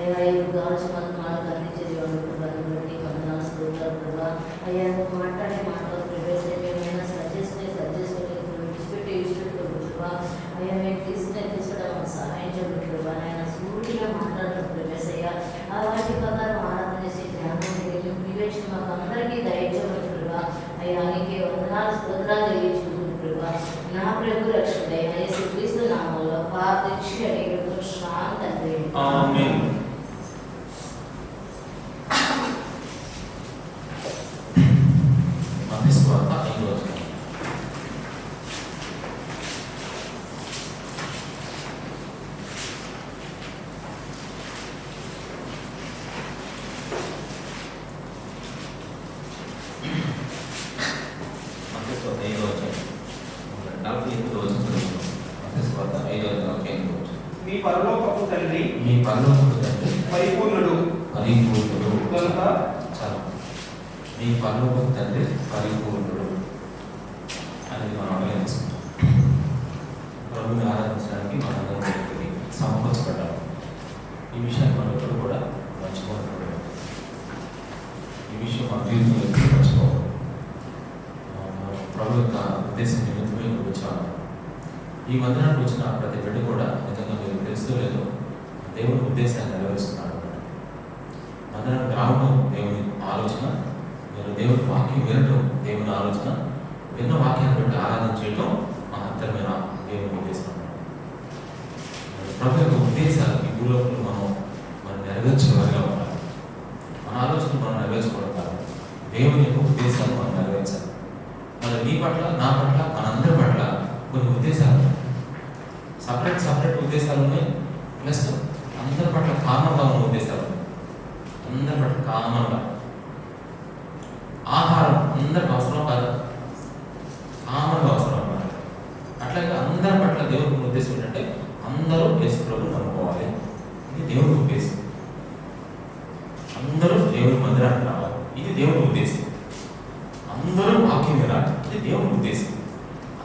అయ్యా ఇప్పుడు కావాల్సిన మాకు అందించేది వాళ్ళు ప్రభావం బట్టి వందనాలు స్తోత్రాలు ప్రభా. అయ్యా నువ్వు మాట్లాడే మాటలు ప్రిపేర్ ఏమైనా సజెస్ట్ విడిచిపెట్టుకోవద్దు ప్రభా. అయ్యా మేము తీసుకోవడం సహాయం చేయడం ప్రభా. ఆయన సూటిగా మాట్లాడడం ప్రిపేర్ అయ్యా ఆ వాటి ప్రకారం ఆరాధన చేసే జ్ఞానం వివేచన మాకు అందరికీ దయచేయడం ప్రభా. అయ్యా నీకే వందనాలు స్తోత్రాలు తెలియజేసుకుంటుంది ప్రభా. నా ప్రభు రక్షకుడైన యేసుక్రీస్తు నామములో ప్రార్థించి అడిగినప్పుడు తండ్రి ఆమేన్. మీ పరలోకపు తండ్రి పరిపూర్ణుడు కనుక చాలు. మీ పరలోకపు తండ్రి పరిపూర్ణుడు అనేది మనం ఆలోచించుకుంటాం. ప్రభుని ఆరాధించడానికి మనందరం సమకూర్చబడ్డాము. ఈ విషయాన్ని మనం ఎప్పుడు కూడా మర్చిపోకూడదు. ఈ విషయం మన జీవితంలో ఎప్పుడు మర్చిపోవాలి. ప్రభు యొక్క ఉద్దేశం నిమిత్తమే ఇప్పుడు వచ్చాము. ఈ మందిరానికి వచ్చిన ప్రతి బిడ్డ కూడా నిజంగా మీరు తెలుస్తూ లేదో దేవుని ఉద్దేశాన్ని నెరవేరుస్తున్నాడు. మందిరానికి రావడం దేవుని ఆలోచన, మీరు దేవుని వాక్యం వినడం దేవుని ఆలోచన, విన్న వాక్యాన్ని బట్టి ఆరాధన చేయడం మహత్తరమైన దేవుని ఉద్దేశం. ప్రభు యొక్క ఉద్దేశాలు ఈ భూలోకంలో మనం నెరవేర్చేవారిగా ఉండాలి. మన ఆలోచనలు మనం నెరవేర్చుకోవడం కాదు, దేవుని యొక్క ఉద్దేశాలు మనం నెరవేర్చాలి. మరి నీ పట్ల, నా పట్ల, మనందరి పట్ల కొన్ని ఉద్దేశాలు, సపరేట్ ఉద్దేశాలు ఉన్నాయి. ప్లస్ అందరి పట్ల కామన్గా ఉన్న ఉద్దేశాలు. అందరి పట్ల కామన్గా ఆహారం అందరికి అవసరం కాదు, కామన్గా అవసరం అన్నమాట. అట్లాగే అందరి పట్ల దేవుని ఉద్దేశం ఏంటంటే అందరూ యేసు ప్రభువుని నమ్ముకోవాలి. ఇది దేవుని ఉద్దేశం. అందరూ దేవుని మందిరానికి రావాలి. ఇది దేవుని ఉద్దేశం. అందరూ వాక్యం వినాలి. ఇది దేవుని ఉద్దేశం.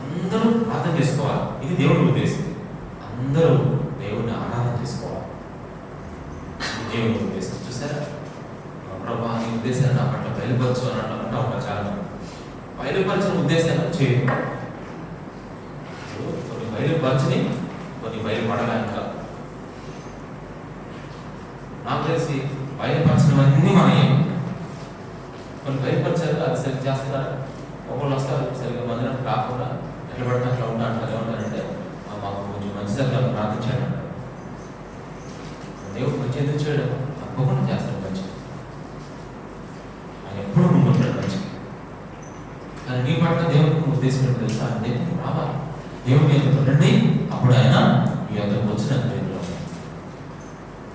అందరూ ప్రార్థన చేసుకోవాలి. ఇది దేవుని ఉద్దేశం. అందరూ దేవుని ఆరాధన చేసుకోవాలి. ఇది దేవుని ఉద్దేశం. చూసారా, ప్రభా ఈ ఉద్దేశాన్ని నా పట్ల బయలుపరచు అని అంటూ ఉంటారు చాలా మంది. బయలుపరచిన ఉద్దేశాన్ని చేయదు. కొన్ని బయలుపరచని, కొన్ని బయలుపడగా ఇంకా నాకు తెలిసి బయలుపరచినవన్నీ మనమే. కొన్ని బయలుపరిచారు, అది సరిగ్గా చేస్తున్నారు. ఒకళ్ళు వస్తారు సరిగ్గా మందిరానికి రాకుండా ఎట్లా పడితే అట్లా ఉంటా అంటారు. ఏమంటారంటే మాకు కొంచెం మంచిగా ప్రార్థించాడు అంటారు. దేవుడు మంచి ఎందుకు చేయడం? తప్పకుండా చేస్తాడు మంచి. ఆయన ఎప్పుడు ముందుంటాడు మంచి. కానీ నీ పట్ల దేవుడికి ఉద్దేశం ఏంటో తెలుసా? దేవుడు రావాలి. దేవుడిని ఎందుకు ఉండండి, అప్పుడు ఆయన మీ అందరికి వచ్చిన దేవుడు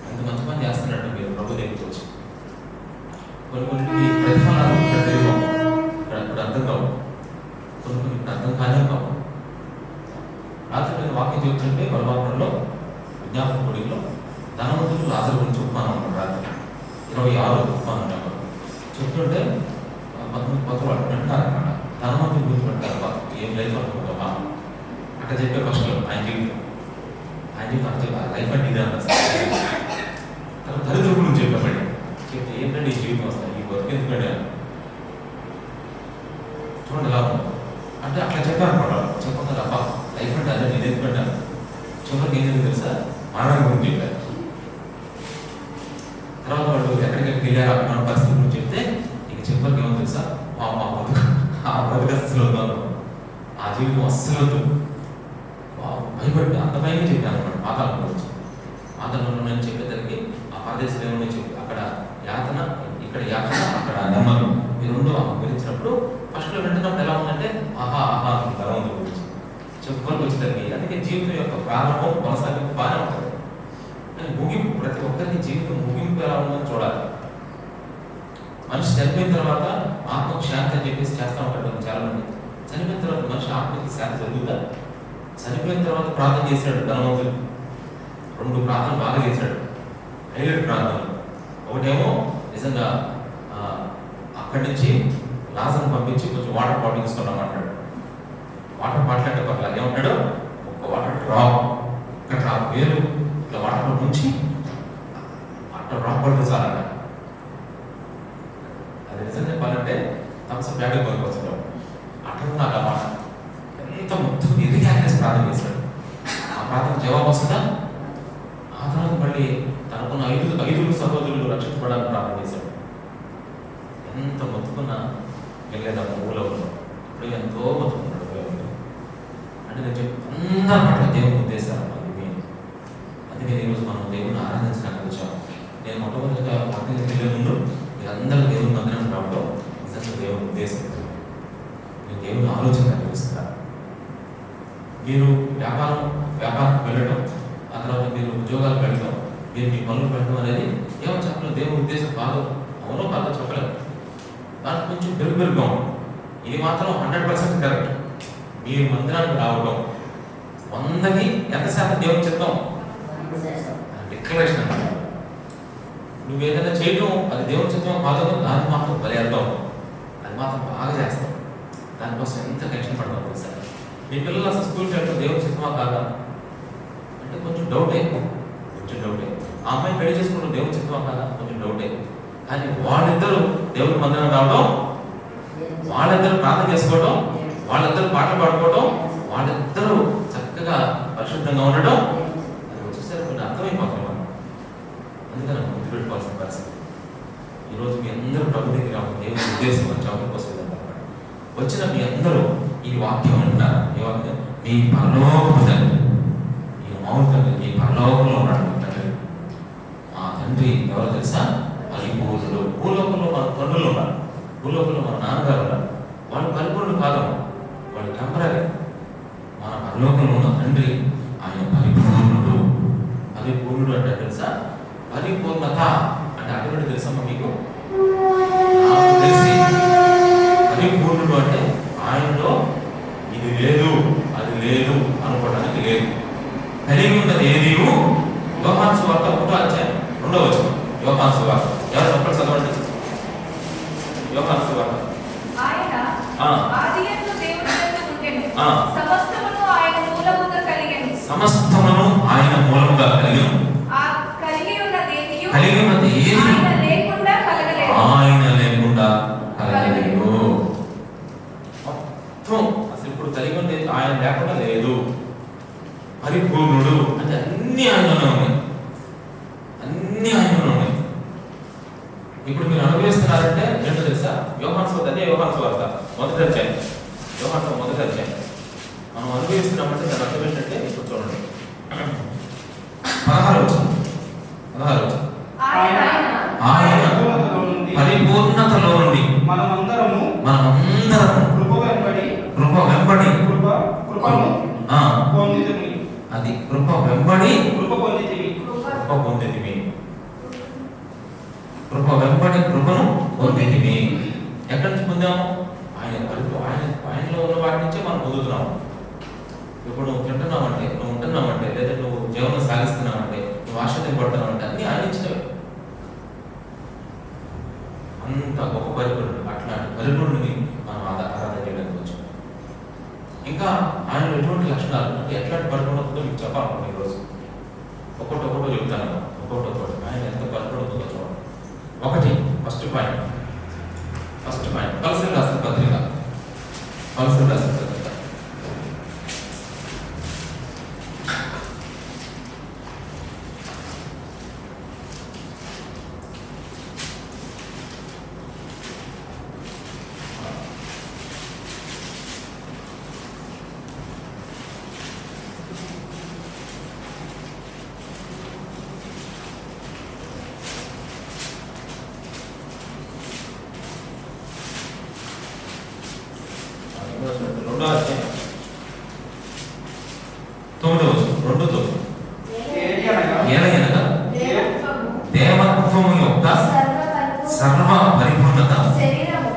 అంత మంచి పని చేస్తున్నట్టు మీరు ప్రభు దగ్గరికి వచ్చి కొన్ని ప్రతిఫలాలు ఇప్పుడు అర్థం కావు, కొన్ని అర్థం కానే కావు. రాత్రి నేను వాక్యం చెబుతుంటే బలవారంలో విజ్ఞాపన గుడిలో ధనవంతులు లాజరు గురించి ఉపమానం ఉన్నాడు. రాత్రి 26 ఉపమానం నెంబర్ చెప్తుంటే 19 కొత్త వాళ్ళు అంటున్నారన్నమాట. ధనవంతుల గురించి పెట్టారు. ఏం లైఫ్ అనుకుంటామా అక్కడ చెప్పే ఫస్ట్ ఆయన జీవితం లైఫ్ అంటే ఇదే అన్నారు. దరిద్ర గురించి చెప్పామండి. చెప్తే ఏంటంటే ఈ జీవితం వస్తాయి, ఈ బతుకు ఎందుకంటే చూడండి ఎలా ఉంది అంటే అట్లా చెప్పారు అనమాట. చెప్పకుండా అబ్బా లైఫ్ అంటే అదే నేను ఎందుకంటాను. చివరికి ఏం జరిగింది తెలుసా? మరణం గురించి చెప్పారు. తర్వాత వాళ్ళు ఎక్కడికి వెళ్ళారు అక్కడ పరిస్థితి గురించి చెప్తే ఇక చివరికి ఏమో తెలుసా? ఆ బతుకస్తులు వద్దాను, ఆ జీవితం అస్సలు వద్దు, భయపడి అంత భయంగా చెప్పాను అనమాట. పాతాళం గురించి, పాతాళంలో నేను చెప్పేదానికి ఆ ప్రదేశం ఏమన్నా చెప్పి అక్కడ యాతన, ఇక్కడ యాతన, అక్కడ నెమ్మది, ఈ రెండు వివరించినప్పుడు ఫస్ట్లో వింటున్నప్పుడు ఎలా ఉందంటే ఆహా ఆహా ఎలా ఉంది గురించి చెప్పుకొని వచ్చేదానికి. అందుకే జీవితం యొక్క ప్రారంభం కొనసాగింపు బాగానే ఉంటుంది, కానీ ముగింపు ప్రతి ఒక్కరికి జీవితం ముగింపు ఎలా ఉందని చూడాలి. మనిషి చనిపోయిన తర్వాత ఆత్మకు శాంతి అని చెప్పేసి చేస్తూ ఉంటాడు చాలా మంది. చనిపోయిన తర్వాత మనిషి ఆత్మకి శాంతి జరుగుతుందా? చనిపోయిన తర్వాత ప్రార్థన చేశాడు ధనవంతుడు. 2 ప్రార్థనలు బాగా చేశాడు, హైలైట్ ప్రార్థనలు. ఒకటేమో నిజంగా అక్కడి నుంచి లాజర్ని పంపించి కొంచెం వాటర్ బాటిల్ తీసుకున్నాం అంటాడు. వాటర్ బాటిల్ అంటే పక్కన ఏమంటాడు? ఒక వాటర్ డ్రాప్, ఒక డ్రాప్ వేలు ఇట్లా వాటర్లో నుంచి అక్కడ రాబడితే చాలంట. అది నిజం చెప్పాలంటే థమ్స్అప్ బ్యాగ్ కొనుక్కొచ్చాడు. అక్కడ నాకు ఆ మాట ఎంత మొత్తం ఎదిగానేసి ప్రార్థన చేశాడు. ఆ ప్రార్థన జవాబు వస్తుందా? ఆ తర్వాత మళ్ళీ తనకున్న ఐదుగురు సహోదరులు రక్షించబడాలని ప్రార్థన చేశాడు. ఎంత మొత్తుకున్నా వెళ్ళేదమ్మ ఊళ్ళో ఉన్నాం. ఇప్పుడు ఎంతో మొత్తుకున్నాడు. అంటే నేను చెప్పి అందరి పట్ల దేవుని ఉద్దేశాలు అందుకే ఈరోజు మనం దేవుని ఆరాధించడానికి వచ్చాము. నేను మొట్టమొదటిగా మందిరం వెళ్ళే ముందు మీరందరూ దేవుని మందిరం రావడం నిజంగా దేవుని ఉద్దేశం. నేను దేవుని ఆలోచన తెలుస్తున్నారు. మీరు వ్యాపారం వెళ్ళడం, ఆ తర్వాత మీరు ఉద్యోగాలు వెళ్ళడం, మీరు మీ పనులు పెట్టడం అనేది ఏమో చెప్పలేదు. దేవుని ఉద్దేశం కాదు. అవునో కాదో చెప్పలేదు. దానికి కొంచెం పెరుగుగా ఉంది. ఇది మాత్రం 100% కరెక్ట్. మీరు మందిరానికి రావడం 100కి ఎంత శాతం దేవుని చిత్తం? డిక్లరేషన్ అన్నమాట. నువ్వు ఏదైనా చేయడం అది దేవుని చిత్తం కాదు, దాన్ని మాత్రం బలియాడతాం. అది మాత్రం బాగా చేస్తాం. దానికోసం ఎంత టెన్షన్ పడతాం తెలుసా? మీ పిల్లలు అసలు స్కూల్కి వెళ్ళడం దేవుని చిత్తమా కాదా అంటే కొంచెం డౌటే. ఆ అమ్మాయి పెళ్లి చేసుకోవడం దేవుని చిత్తమా కాదా కొంచెం డౌటే. కానీ వాళ్ళిద్దరూ దేవుని మందిరం రావడం, వాళ్ళిద్దరూ ప్రార్థన చేసుకోవడం, వాళ్ళిద్దరూ పాటలు పాడుకోవడం, వాళ్ళిద్దరూ చక్కగా పరిశుద్ధంగా ఉండడం, అది వచ్చేసరికి కొన్ని అర్థమైపోతాం మనం. అందుకని మనం గుర్తుపెట్టుకోవాల్సిన పరిస్థితి. ఈరోజు మీ అందరూ ప్రభు దగ్గర దేవుని ఉద్దేశం వచ్చాము కోసం వచ్చిన మీ అందరూ ఈ వాక్యం అంటారు. ఏ వాక్యం? మీ పరలోకపు తండ్రి, ఈ మామూలు తండ్రి, మీ పరలోకంలో ఉన్నాడు తండ్రి. ఆ తండ్రి ఎవరో తెలుసా? పరిపూర్ణుడు. భూలోకంలో మన తండ్రులు ఉన్నారు, భూలోకంలో మన నాన్నగారు ఉన్నారు. వాళ్ళు పరిపూర్ణుడు కాదు, వాళ్ళు టెంపరీ. మన పరలోకంలో ఉన్న తండ్రి ఆయన పరిపూర్ణుడు. పరిపూర్ణుడు అంటే తెలుసా? పరిపూర్ణత అంటే అక్కడ తెలుసమ్మా మీకు? నాకు తెలిసి పరిపూర్ణుడు అంటే ఆయనలో ఇది లేదు అది లేదు అనుకోవడానికి లేదు. కలిగి ఉన్నది ఏది? యోహాను సువార్త 1:2 యోహాను సువార్త. ఎవరు ఒక్కటి చదవండి. యోహాను సువార్త. సమస్తమును ఆయన మూలముగా కలిగి ఉన్నది ఏది ఆయన లేకుండా కలగలేదు. మొత్తం అసలు ఇప్పుడు కలిగి ఉండేది ఆయన లేకుండా లేదు. పరిపూర్ణుడు అంటే అన్ని ఆయనలో ఉన్నాయి, అన్ని ఆయనలో ఉన్నాయి. ఇప్పుడు మీరు అనుభవిస్తున్నారంటే ఏంటో తెలుసా? యోహాను సువార్త అంటే యోహాను సువార్త మొదటి అధ్యాయం, యోహాను మొదటి అధ్యాయం మనం అనుభవిస్తున్నామంటే దాని అర్థం ఏంటంటే ఇప్పుడు చూడండి 16 వచ్చింది. ఆయన పరిపూర్ణతలో నుండి మనమందరము కృప వెంబడి అది కృప వెంబడి కృపను పొందితిమి. ఎక్కడి నుంచి పొందాము? ఆయనలో ఉన్న వాటి నుంచే మనం పొందుతున్నాము. ఇప్పుడు నువ్వు తింటున్నావంటే, నువ్వు ఉంటున్నావంటే, లేదా నువ్వు జీవనం సాగిస్తున్నావంటే, నువ్వు ఆశ్రయం పడుతున్నావంటే అన్ని ఆయన ఇచ్చినవి. అంత గొప్ప పరిపూర్ణుడు. అట్లాంటి పరిపూర్ణుడిని మనం ఆరాధన చేయడానికి వచ్చాం. ఇంకా ఆయన ఎటువంటి లక్షణాలు అంటే ఎట్లాంటి పరిపూర్ణతో మీకు చెప్పాలనుకున్నాను ఈరోజు. ఒక్కొక్కటో చెప్తాను, ఒక్కొక్కటి ఆయన ఎంత పరిపూర్ణతో చూడండి. ఒకటి ఫస్ట్ పాయింట్ కలసలు రాసిన పత్రిక. దేవత్వము యొక్క సర్వ పరిపూర్ణత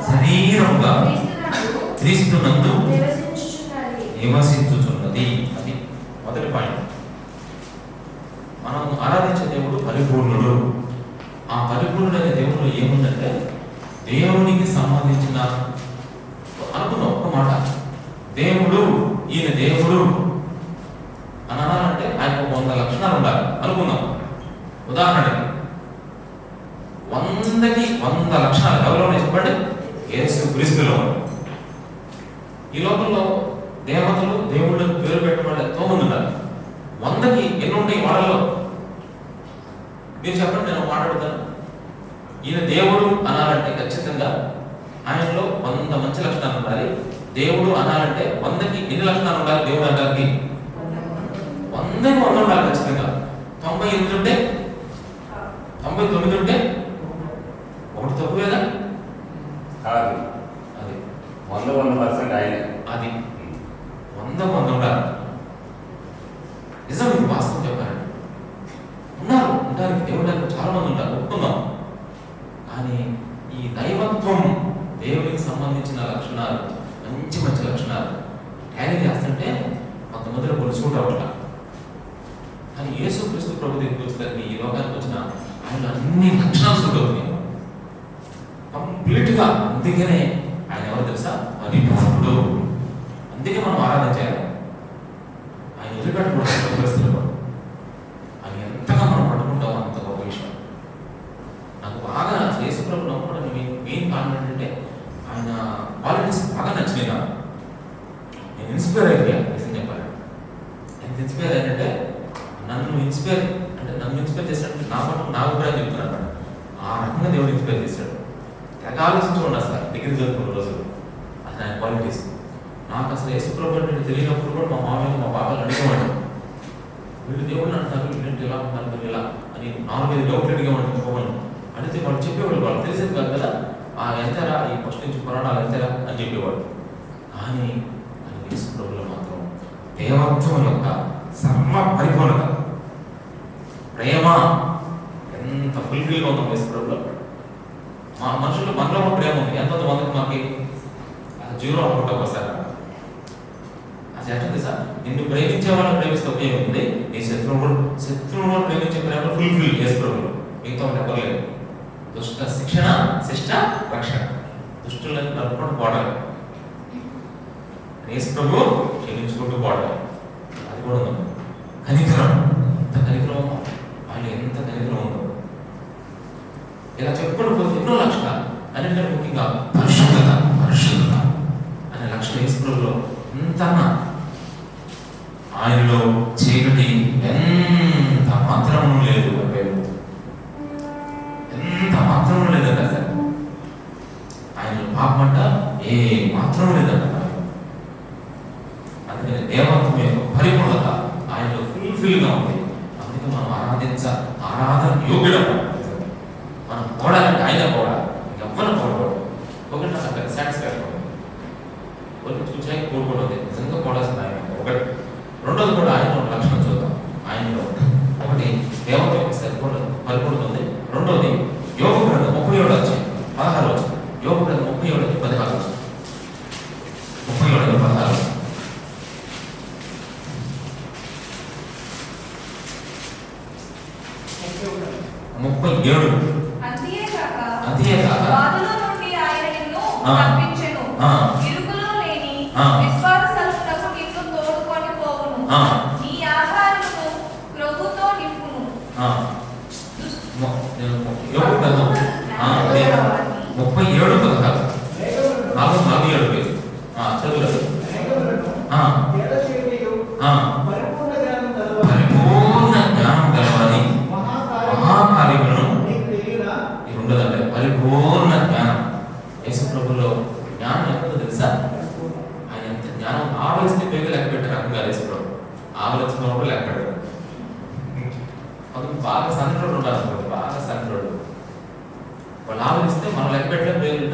శరీరముగా క్రీస్తునందు నివసించుచున్నది. అది మొదటి పాయింట్. మనం ఆరాధించే దేవుడు పరిపూర్ణుడు. ఆ పరిపూర్ణుడైన దేవుడు ఏముందంటే దేవునికి సంబంధించిన అనుకున్నాం ఒక్క మాట, దేవుడు ఈయన దేవుడు అని అనాలంటే ఆయనకు 100 లక్షణాలు ఉండాలి అనుకున్నాం. ఉదాహరణకి 100కి 100 లక్షణాలు ఎవరిలో ఉన్నాయి చెప్పండి? యేసు క్రీస్తులో. ఈ లోకంలో దేవతలు దేవుళ్ళకు పేరు పెట్టడం ఎంతో మంది ఉన్నారు. 100కి ఎన్ని ఉంటాయి వాళ్ళలో? మీరు చెప్పండి, నేను మాట్లాడుతాను. ఈయన దేవుడు అనాలంటే ఖచ్చితంగా ఆయనలో 100 మంచి లక్షణాలు ఉండాలి. దేవుడు అనాలంటే 100కి ఎన్ని లక్షణాలు ఉండాలి? దేవుడు అనడానికి 100కి 100 ఉండాలి ఖచ్చితంగా. 98 ఉంటే 99 ఉంటే ఒకటి తక్కువేదా? కాదు, అది 100% ఆయన. అది 100కి 100 ఉండాలి. నిజం, ఇది వాస్తవం చెప్పారండి. ఉన్నారు, ఉండడానికి దేవుడు చాలా మంది ఉంటారు, ఒప్పుకుందాం. కానీ ఈ దైవత్వం, దేవునికి సంబంధించిన లక్షణాలు, మంచి మంచి లక్షణాలు క్యారీ చేస్తుంటే కొంతమందిలో కొన్ని సూట్ అవట్లా. కానీ యేసు క్రీస్తు ప్రభు దగ్గరికి వచ్చేసరికి, ఈ లోకానికి వచ్చిన ఆయన అన్ని లక్షణాలు సూట్ అవుతున్నాయి కంప్లీట్గా. అందుకనే ఆయన ఎవరు తెలుసా? పరిపూర్ణుడు. అందుకే మనం ఆరాధన చేయాలి. ఆయన వదిలిపెట్టకూడదు పరిస్థితుల్లో. ఆయన ఎంతగా మనం పట్టుకుంటాం అంత గొప్ప విషయం. నాకు బాగా యేసు ప్రభు నమ్మడానికి మెయిన్ కారణం ఏంటంటే ఆయన క్వాలిటీస్ బాగా నచ్చినాయి నాకు. నేను ఇన్స్పైర్ అయ్యా, నిజం చెప్పాలి. ఎంత ఇన్స్పైర్ అయ్యానంటే, నన్ను ఇన్స్పైర్ చేసినట్టు నా పట్ల నా అభిప్రాయం చెప్తున్నాను. ఆ రకంగా దేవుడు ఇన్స్పైర్ చేశాడు. తెగ ఆలోచించుకోండి అసలు డిగ్రీ చదువుకున్న రోజులు అసలు ఆయన క్వాలిటీస్. నాకు అసలు యేసు ప్రభు అంటే తెలియనప్పుడు కూడా మా మామయ్య మా బాబాలు అడిగేవాడు, వీళ్ళు దేవుళ్ళు అంటారు, వీళ్ళంటే ఇలా ఉంటారు, మీరు ఇలా అని 4-5 డౌట్లు అడిగేవాడు. అడిగితే వాళ్ళు చెప్పేవాళ్ళు, వాళ్ళు తెలిసేది కాదు కదా, ఎంతరా ఈ ఫస్ట్ నుంచి పురాణాలు ఎంతరా అని చెప్పేవాడు. కానీ యేసు ప్రభువులో మాత్రం దేవత్వం యొక్క సర్వ పరిపూర్ణత, ప్రేమ ఎంత ఫుల్ఫిల్గా ఉందో యేసు ప్రభువులో. మా మనుషులు మనలో ప్రేమ ఉంది, ఎంతో మందికి మాకి 0 అనుకుంటా ఒకసారి. అది ఎట్లుంది సార్? నిన్ను ప్రేమించే వాళ్ళని ప్రేమిస్తే ఉపయోగం ఉంది, నీ శత్రువును ప్రేమించే ప్రేమ ఫుల్ఫిల్ యేసు ప్రభువులో. మిగతా ఎవరు దుష్ట శిక్షణ, శిష్ట రక్షణ. దుష్టులను నడుపుకుంటూ పోవడం, యేసు ప్రభు క్షమించుకుంటూ పోవడం, అది కూడా ఉంది. కనికరం, ఎంత కనికరం, ఆయన ఎంత కనికరం ఉందో. ఇలా చెప్పుకుంటూ పోతే ఎన్నో లక్షణాలు. అన్నింటికంటే ముఖ్యంగా పరిశుద్ధత అనే లక్షణం యేసు ప్రభువులో ఎంతన్నా. ఆయనలో చీకటి ఎంత మాత్రము లేదు, ఎంత మాత్రము లేదంట సార్. ఆయనలో పాపమంట ఏ మాత్రం లేదంట. అందుకని దేవత్వం యొక్క పరిపూర్ణత ఆయనలో ఫుల్ఫిల్గా ఉంది. అందుకే మనం ఆరాధన యోగ్యుడం. మనం పోడాలంటే ఆయన పోడాలి, ఎవ్వరు పోడకూడదు. ఒకటి నాకు అక్కడ సాటిస్ఫై ఒకటి చూసాయి కోరుకోవడం నిజంగా పోడాల్సింది ఆయన ఒకటి. రెండోది కూడా ఆయన లక్షణం చూద్దాం. ఆయనలో ఒకటి దేవత యొక్క పరిపూర్ణత ఉంది. రెండోది యోగ గ్రంథం 37:16 వచ్చింది. యోగ గ్రంథం 37:16 37:16 37. అంతేకాక బాధలో నుండి ఆయన నిన్ను తప్పించెను, ఇరుకులో లేని విశ్వాసమునకు నిన్ను తోడుకొని పోవును, నీ ఆహారమును ప్రభుతో నింపును. 37:17 చదువులేదు. పరిపూర్ణ జ్ఞానం గలవాని మహాకార్యములను ఉండదంటే పరిపూర్ణ జ్ఞానం. యేసు ప్రభులో జ్ఞానం ఎంతో తెలుసా? ఆయన ఎంత జ్ఞానం ఆవలిస్తే పేరు లెక్క పెట్టారు రకంగా యేసు ప్రభు. ఆవలించినప్పుడు లెక్క పెట్టారు. బాగా సంద్రుడు ఉండాలి, బాగా సంద్రుడు. వాళ్ళు ఆవలిస్తే మనం లెక్క పెట్టే పేరు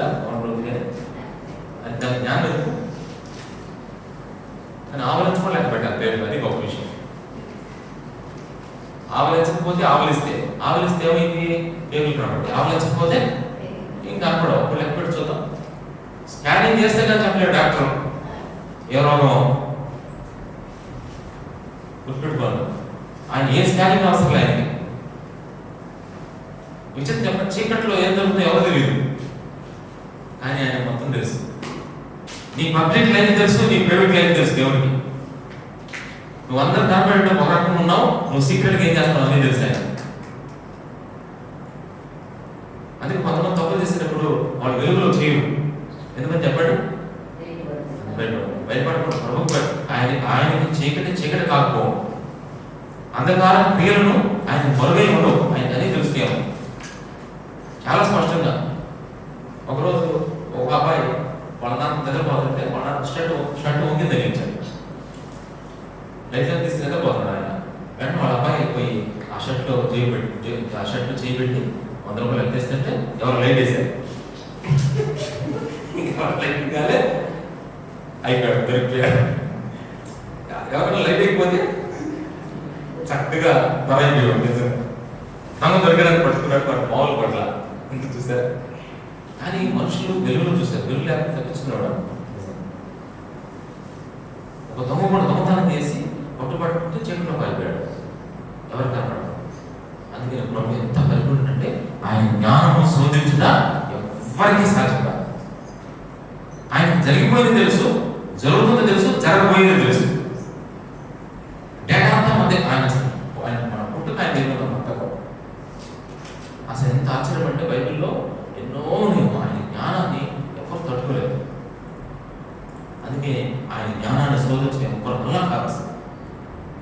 అది దాని జ్ఞానం ఎందుకు? కానీ ఆవలించుకొని లెక్క పెట్టాలి పేరు, అది గొప్ప విషయం. ఆవలించకపోతే ఆవలిస్తే ఏమైంది? ఏమి కాబట్టి ఆవలించకపోతే ఇంకా కనపడవు. అప్పుడు లెక్క పెట్టి చూద్దాం. స్కానింగ్ చేస్తే కానీ చెప్పలేడు డాక్టర్ ఏ రోగం. గుర్తుపెట్టుకోండి, ఆయన ఏ స్కానింగ్ అవసరం లేదు. ఆయనకి విచిత్రం చెప్పండి, చీకట్లో ఏం జరుగుతుందో ఎవరు తెలియదు, కానీ ఆయన మొత్తం తెలుసు. నీ పబ్లిక్ లైఫ్ తెలుసు, నీ ప్రైవేట్ లైఫ్ తెలుసు దేవుడికి. నువ్వు అందరు కనపడే ఒక రకం ఉన్నావు, నువ్వు సీక్రెట్గా ఏం చేస్తావు అనేది తెలుసు ఆయన. అందుకే కొంతమంది తప్పులు చేసేటప్పుడు వాళ్ళు వెలుగులో చేయరు. ఎందుకని చెప్పండి? భయపడకూడదు. ప్రభు ఆయనకి చీకటి కాకపో అంధకారం క్రియలను ఆయన మరుగై ఉండవు. ఆయన అదే తెలుసుకున్నాము చాలా స్పష్టంగా. ఒకరోజు ఒక అబ్బాయి వాళ్ళ నాన్న నిద్రపోతుంటే వాళ్ళ నాన్న షర్ట్ వంగి తగ్గించాడు. లైట్లను తీసి నిద్రపోతున్నాడు ఆయన. వెంటనే వాళ్ళ అబ్బాయి పోయి ఆ షర్ట్లో చేయబెట్టి 100 రూపాయలు ఎత్తేస్తుంటే ఎవరు లైట్ వేశారు. లైట్ కాలే అయిపోయాడు, దొరికిపోయాడు. ఎవరైనా లైట్ అయిపోతే చక్కగా బలైపోయాడు. నిజంగా తను దొరికడానికి పట్టుకున్నాడు. వాడు మామూలు పట్ల ఇంత చూశారు. కానీ మనుషులు వెలుగులో చూశారు. వెలుగు లేకపోతే తప్పించుకున్నాడు. ఒక దొంగ కూడా దొంగతనం చేసి పట్టుబట్టు చీకట్లో పారిపోయాడు. ఎవరు కనపడదు. అందుకే ప్రభు ఎంత పరిపూర్ణ అంటే ఆయన జ్ఞానము శోధించుట ఎవరికి సాధ్యం కాదు. ఆయన జరిగిపోయింది తెలుసు, జరుగుతుంది తెలుసు, జరగబోయేది తెలుసు. డేటా అంతా మధ్య ఆయన మన పుట్టుక ఆయన దగ్గర అంతగా. అసలు ఎంత ఆశ్చర్యం అంటే బైబిల్లో ఎన్నో ఆయన జ్ఞానాన్ని ఎవరు తట్టుకోలేదు. అందుకే ఆయన జ్ఞానాన్ని శోధించి ఎవరి వల్ల కాదు.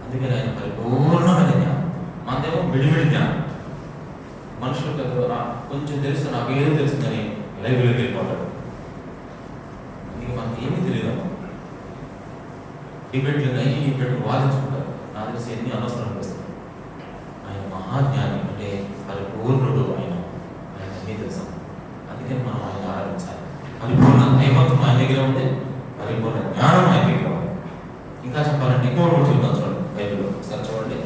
అందుకని ఆయన పరిపూర్ణమైన జ్ఞానం. మనదేమో విడివిడి జ్ఞానం. మనుషులకు కొంచెం తెలుసు, నాకు ఏదో తెలుస్తుందని లైబ్రరీకి వెళ్ళిపోతాడు. అందుకే మనకి ఏమీ తెలియదు. డిబేట్లు వాదించుకుంటారు. నాకు తెలిసి ఎన్ని అనవసరం అనిపిస్తుంది. ఆయన మహాజ్ఞాని అంటే పరిపూర్ణుడు. ఆయన అన్నీ తెలుసు. అందుకని మనం ఆయన ఆరాధించాలి. పరిపూర్ణ దైవత్వం ఆయన దగ్గర ఉంది, పరిపూర్ణ జ్ఞానం ఆయన దగ్గర ఉంది. ఇంకా చెప్పాలంటే ఇంకో రోజు చెప్తాను చూడండి బైబిల్లో. ఒకసారి చూడండి.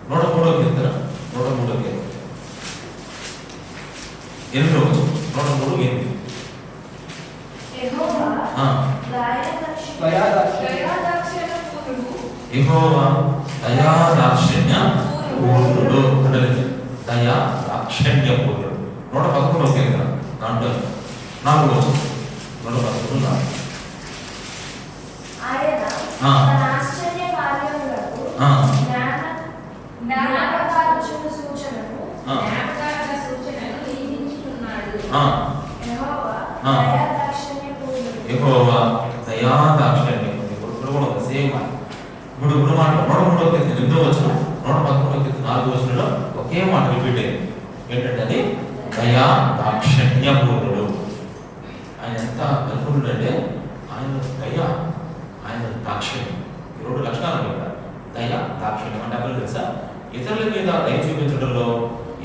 నూట మూడో కీర్తన 103:8. యెహోవా దయాదాక్షిణ్య పూర్ణుడు. దయా దాక్షిణ్య పూర్ణుడు. 111 కీర్తన దాంట్లో 4 111. యెహోవా దయాదాక్షిణ్యం. ఇప్పుడు కూడా ఒక సేమ్ ఇప్పుడు మాట 103 కీర్తన 8 111 కీర్తన 4 ఒకే మాట రిపీట్ అయింది. ఏంటంటే అది దయా దాక్షిణ్య పూర్ణుడు. ఆయన ఎంత పరిపూర్ణుడు అంటే ఆయన దయ, ఆయన దాక్షిణ్యం. ఈ 2 లక్షణాలు ఉంటాయి. దయ, దాక్షిణ్యం అంటే అక్కడ తెలుసా? ఇతరుల మీద దయ చూపించడంలో,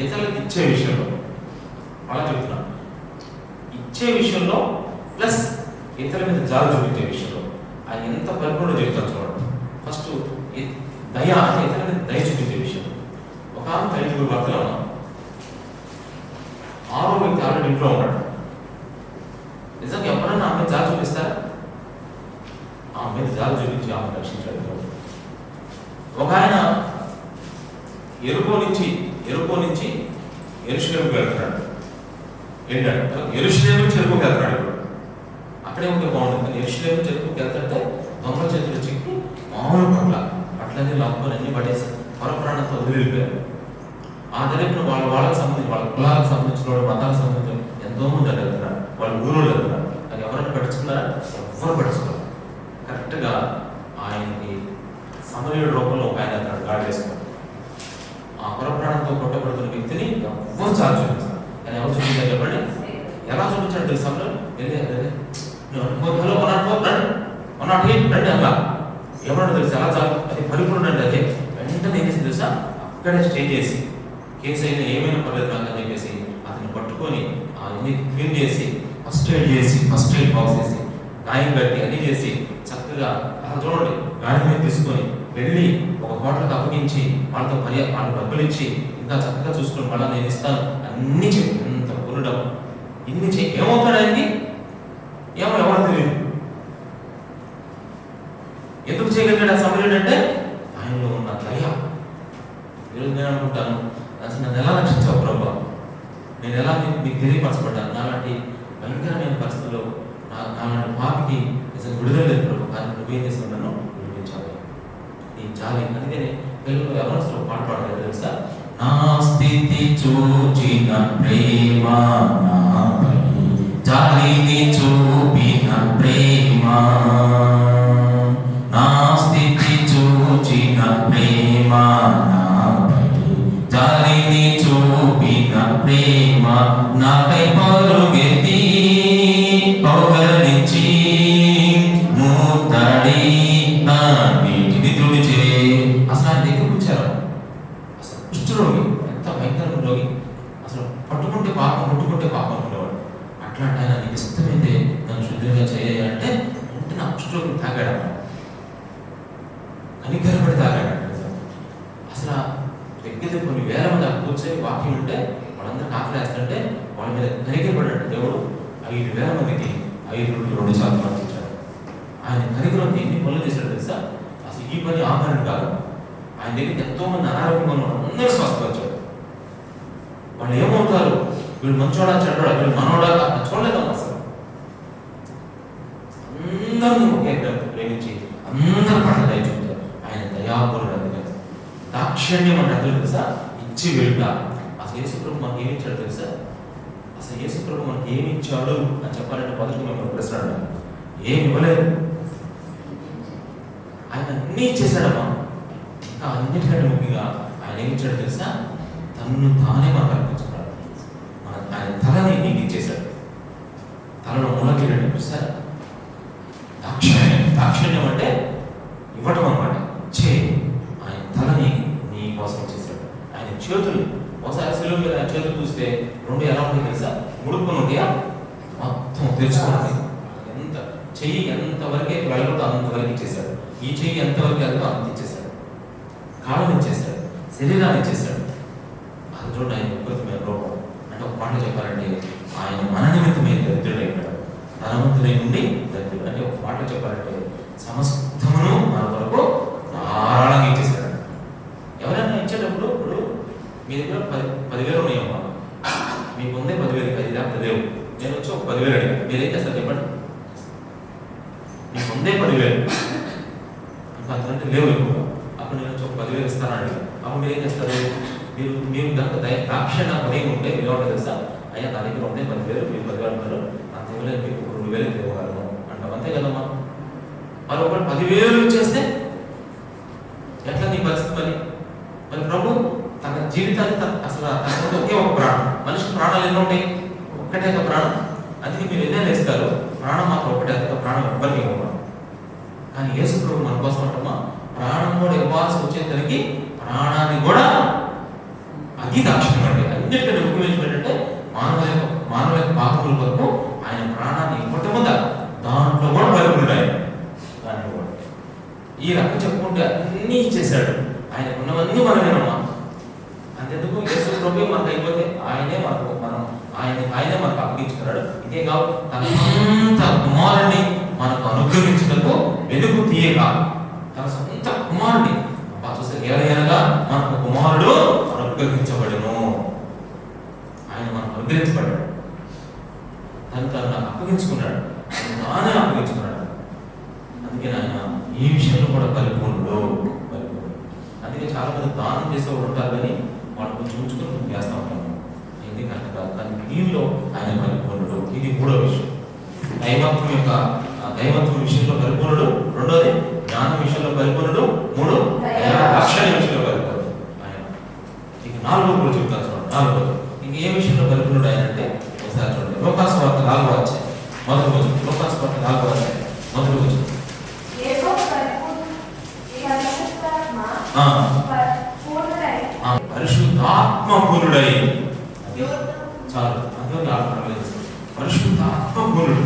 ఇతరులకు ఇచ్చే విషయంలో. అలా చెప్తున్నాను. ఇచ్చే విషయంలో ప్లస్ ఇతరుల మీద జాలి చూపించే విషయంలో ఆయన ఎంత పరిపూర్ణ చెప్తాను చూడండి. ఫస్ట్ దయ అంటే ఇతరుల మీద దయ చూపించే విషయం. ఒక ఆమె 5 భర్తలు ఉన్నాం. 6వ వ్యక్తి ఆల్రెడీ ఇంట్లో ఉన్నాడు. నిజంగా ఎవరైనా ఆమె జాలి చూపిస్తారా? ఆమె మీద జాలి చూపించి ఆమె రక్షించాడు. ఒక ఆయన ఎరుకో నుంచి యెరూషలేముకు వెళ్తున్నాడు. ఏంటంటే యెరూషలేము నుంచి ఎరుకోకి వెళ్తున్నాడు. ఇప్పుడు అక్కడే ఉంటే బాగుంటుంది. కానీ యెరూషలేము నుంచి ఎరుకోకి వెళ్తుంటే దొంగల చేతులు చిక్కి మామూలు పట్లని లాక్కొని అన్ని పట్టేసి పరప్రాణంతో వదిలిపోయారు. ఆ జరిగిన వాళ్ళకి సంబంధించి, వాళ్ళ కులాలకు సంబంధించిన వాళ్ళు, మతాలకు సంబంధించిన ఎంతో మంది వెళ్తున్నారు. వాళ్ళు ఊరు వెళ్తున్నారు. కానీ ఎవరైనా పట్టించుకున్నారా? ఎవరు పట్టించుకోరు. కరెక్ట్గా ఆయనకి సమరయుడి రూపంలో ఒక ఆయన అన్నాడు గాడి వేసుకున్నాడు. ఆ పరప్రాణంతో కొట్టబడుతున్న వ్యక్తిని ఎవరు చాలు చూపిస్తారు. కానీ ఎవరు చూపించారు చెప్పండి? ఎలా చూపించాడు తెలుసు? సమరం రండి అలా ఎవరన్నా తెలుసు? ఎలా చాలు? అది పరిపూర్ణ అండి. అదే వెంటనే ఏం చేసి తెలుసా? అక్కడే స్టే చేసి కేసు అయినా ఏమైనా పర్లేదు నాకు అని చెప్పేసి అతన్ని పట్టుకొని అన్ని క్లీన్ చేసి ఫస్ట్ ఎయిడ్ బాక్స్ చేసి గాయం కట్టి అన్ని చేసి చక్కగా అలా చూడండి గాడి మీద తీసుకొని వెళ్ళి ఒక హోటల్కి అప్పగించి వాళ్ళతో వాళ్ళు డబ్బులు ఇచ్చి ఇంకా చక్కగా చూసుకొని మళ్ళీ నేను ఇస్తాను అన్ని చెప్పి అంత పూర్ణం ఇన్ని చెయ్యి ఏమవుతాడు ఆయనకి? ఎవరో తెలియదు. ఎందుకు చేయగలిగాడు ఆ సమర్యుడు అంటే ఆయనలో ఉన్న దయ. ఈరోజు నేను అనుకుంటాను, అసలు నన్ను ఎలా రక్షించావు ప్రభా? నేను ఎలా మీకు తెలియపరచబడ్డాను? నాలాంటి భయంకరమైన పరిస్థితుల్లో నాలాంటి పాపికి నిజంగా విడుదల లేదు ప్రభు. కానీ నువ్వేం చేస్తున్నాను నీ జాలి. అందుకని తెలుగులో ఎవరు పాట పాడతారు తెలుసా? నా స్థితి చూచిన ప్రేమ నాపై జాలిని చూపిన ప్రేమ, నా స్థితి చూచిన ప్రేమ నాపై జాలిని చూపిన ప్రేమ, నాపై పరుగెత్తి పౌగలించి మూతడి నీటిని తుడిచే. అసలు ఆయన దగ్గర కూర్చారు. అసలు కుష్ఠరోగి, ఎంత భయంకరమైన రోగి, అసలు పట్టుకుంటే పాపం ముట్టుకుంటే పాపం ఉండేవాడు. అట్లాంటి ఆయన నీకు ఇష్టమైతే నన్ను శుద్ధిగా చేయాలంటే అంటే నా కుష్ఠరోగిని తాగాడు, కనికరపడి తాగాడు. అసలు దగ్గర కొన్ని వేల మంది అక్కడ కూర్చొని వాక్యం ఉంటే వాళ్ళందరూ ఆకలేస్తుంటే వాళ్ళ మీద కనికరపడ్డాడు దేవుడు. 5,000 మందికి 5 రోజులు 2 సార్లు పంపించాడు. ఆయన కనికరం ఎన్ని పనులు చేశాడు తెలుసా? అసలు ఈ పని ఆ పని కాదు. ఆయన దగ్గరికి ఎంతో మంది అనారోగ్యంగా ఉన్న అందరూ స్వస్థపరిచాడు. వాళ్ళు ఏమవుతారు, వీళ్ళు మంచోడా చెడ్డోడా, వీళ్ళు మనోడా చూడలేదమ్మా. అసలు అందరూ ఒకే ప్రేమించి అందరూ పట్ల దయ చూపుతారు. ఆయన దయాపరుడు. అందుకని దాక్షిణ్యం అంటే అర్థం తెలుసా? ఇచ్చి వెళ్ళ. అసలు యేసుప్రభు మనకి ఏమి ఇచ్చాడు తెలుసా? అసలు యేసుప్రభు మనకి ఏమి ఇచ్చాడు అని చెప్పాలంటే మొదటి మేము ప్రశ్న అడిగాం. ఏమి ఇవ్వలేదు, ఆయన అన్నీ ఇచ్చేసాడమ్మా. ఇంకా అన్నిటికంటే ముఖ్యంగా ఆయన ఏమి ఇచ్చాడు తెలుసా? తనను తానే మనకు అర్పించుకున్నాడు. ఆయన తలని నీకు ఇచ్చేశాడు. తలలో మూలకిరండి చూసారా? దాక్షిణ్యం. దాక్షిణ్యం అంటే ఇవ్వటం అన్నమాట. ఇచ్చే. ఆయన తలని నీ కోసం ఇచ్చేశాడు. ఆయన చేతులు ఒకసారి శిలువ మీద ఆయన చేతులు చూస్తే 2 ఎలా ఉంటాయి తెలుసా? ముడుపుని ఉంటాయా? మొత్తం తెరుచుకోండి. ఎంత చెయ్యి ఎంతవరకే వెళ్ళగొట్టు అంతవరకు ఇచ్చేశాడు. ఈ చెయ్యి ఎంతవరకు వెళ్తా అంత ఇచ్చేశాడు. కాళ్ళని ఇచ్చేశాడు, శరీరాన్ని ఇచ్చేశాడు. అది చూడండి ఆయన అద్భుతమైన రూపం. అంటే ఒక మాట చెప్పాలంటే ఆయన మన నిమిత్తమే దరిద్రుడు అయిపోయాడు. ధనవంతులై నుండి దరిద్రుడు. అంటే ఒక మాట చెప్పాలంటే సమస్తమును మన వరకు ధారాళంగా ఇచ్చేశాడు. ఎవరైనా ఇచ్చేటప్పుడు ఇప్పుడు మీ దగ్గర 10,000 ఉన్నాయమ్మా, మీకు ఉందే 10,000, 10 లేకపోతే లేవు. నేను వచ్చి ఒక 10,000 అడిగాను, మీరేం చేస్తారు చెప్పండి? మీకు ఉందే 10,000, ఇంకా అంతకంటే లేవు ఎక్కువ. అప్పుడు నేను వచ్చి ఒక 10,000 ఇస్తాను అడిగాను. అప్పుడు మీరు ఏం చేస్తారు? మీరు కనుక దాక్షిణ పని ఉంటే మీరు ఏమంటారు తెలుసా? అయ్యా నా దగ్గర ఉందే 10,000, మీరు 10,000 అంటారు, అంత ఇవ్వలేదు, మీకు 2,000 ఇవ్వగలను అంటాం. అంతే కదమ్మా. మరి ఒకటి 10,000 ఇచ్చేస్తే ఎట్లా నీ పరిస్థితి? మరి ప్రభు తన జీవితాన్ని అసలు తన ఒకే ఒక ప్రాణం. మనిషికి ప్రాణాలు ఎన్నో ఉంటాయి? ఒక్కటే ఒక ప్రాణం. అందుకే మీరు ఎన్నైనా ఇస్తారు, ప్రాణం మాత్రం ఒకటే. ఒక ప్రాణం ఎవ్వరికి ఇవ్వడం. కానీ యేసు ప్రభు మన కోసం అంటమ్మా, ప్రాణం కూడా ఇవ్వాల్సి వచ్చేసరికి ప్రాణాన్ని కూడా, అది దాక్షిణ్యం అంటే. అన్నిటికంటే ముఖ్యమైన ఏంటంటే మానవ యొక్క పాపముల కొరకు ఆయన ప్రాణాన్ని ఇవ్వటం ఉందా, దాంట్లో కూడా పరిపూర్ణుడు ఆయన. దాంట్లో కూడా ఈ రకం చెప్పుకుంటే అన్నీ ఇచ్చేశాడు. ఆయన ఉన్నవన్నీ మనమేనమ్మా. అంతెందుకు యేసు ప్రభు మనకు అయిపోతే ఆయనే మనకు అప్పగించుకున్నాడు. ఇదే కాదు, తన కుమారుని మనకు అనుగ్రహించినందుకు వెలుగు తీయక తన సొంత కుమారుని చూస్తే ఏలయనగా మనకు కుమారుడు అనుగ్రహించబడును. ఆయన మనకు అనుగ్రహించబడ్డాడు. తను అప్పగించుకున్నాడు, తానే అప్పగించుకున్నాడు. అందుకే ఆయన ఈ విషయంలో కూడా పరిపూర్ణుడు. అందుకే చాలా మంది దానం చేసేవాడు ఉంటారు, కానీ వాళ్ళు కొంచెం ఉంచుకొని కొంచెం చేస్తూ ఉంటాము. ఇది కరెక్ట్ కాదు. కానీ దీనిలో ఆయన పరిపూర్ణుడు. ఇది 3వ విషయం. దైవత్వం విషయంలో పరిపూర్ణుడు. 2వది జ్ఞానం విషయంలో పరిపూర్ణుడు. 3 రక్షణ విషయంలో పరిపూర్ణుడు ఆయన. ఇక 4వ కూడా చెప్తాను చూడండి. 4వది ఇంక ఏ విషయంలో పరిపూర్ణుడు ఆయన అంటే ఒకసారి చూడండి. లోకాసు వార్త 4వ అధ్యాయం మొదటి రోజు. లోకాసు వార్త 4వ అధ్యాయం మొదటి రోజు. పరిశుద్ధాత్మ పూర్ణుడై, చాలు అందులో పరిశుద్ధాత్మ పూర్ణుడు.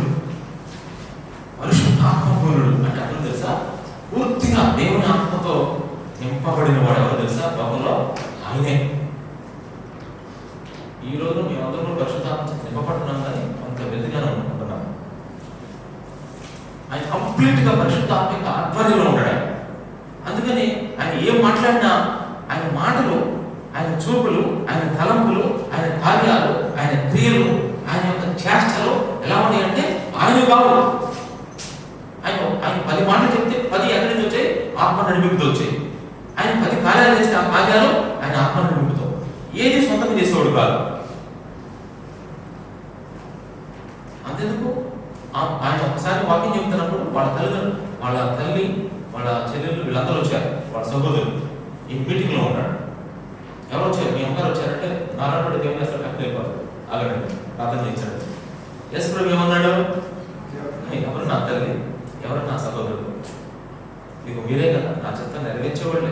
పరిశుద్ధాత్మ పూర్ణుడు అంటే అర్థం తెలుసా? పూర్తిగా దేవుని ఆత్మతో నింపబడిన వాడు ఎవరు తెలుసా? లోకంలో ఆయనే. ఈ రోజు మేమందరూ పరిశుద్ధాత్మ నింపబడుతున్నాం, కానీ కొంత వెతిగానే అనుకుంటున్నాం. ఆయన కంప్లీట్ గా పరిశుద్ధాత్మ యొక్క ఆధ్వర్యంలో ఉంటాడు. అందుకని ఆయన ఏం మాట్లాడినా ఆయన మాటలు, ఆయన చూపులు, ఆయన తలంపులు, ఆయన కార్యాలు, ఆయన క్రియలు, ఆయన యొక్క చేష్టలు ఎలా ఉన్నాయంటే ఆయన బాబు. ఆయన 10 మాటలు చెప్తే 10 ఎక్కడి నుంచి వచ్చాయి? ఆత్మ నడిపింపుతో వచ్చాయి. ఆయన 10 కార్యాలు చేస్తే ఆ కార్యాలు ఆయన ఆత్మ నడిపింపుతో, ఏది సొంతంగా చేసేవాడు కాదు. అంతెందుకు ఆయన ఒకసారి వాకింగ్ చెప్తున్నప్పుడు వాళ్ళ తల్లి వాళ్ళ చెల్లెళ్ళు వీళ్ళందరూ వచ్చారు, వాళ్ళ సహోదరులు. ఈ మీటింగ్లో ఉన్నాడు. ఎవరు వచ్చారు? మీ అమ్మగారు వచ్చారంటే నారాయణ దేవుని చేస్తారు, కరెక్ట్ అయిపోతారు. అలాగే ప్రార్థన చేయించాడు. యేసు ప్రభు ఏమన్నాడు? ఎవరు నా తల్లి, ఎవరు నా సహోదరుడు? మీకు మీరే కదా నా చెత్త నెరవేర్చేవాళ్ళే,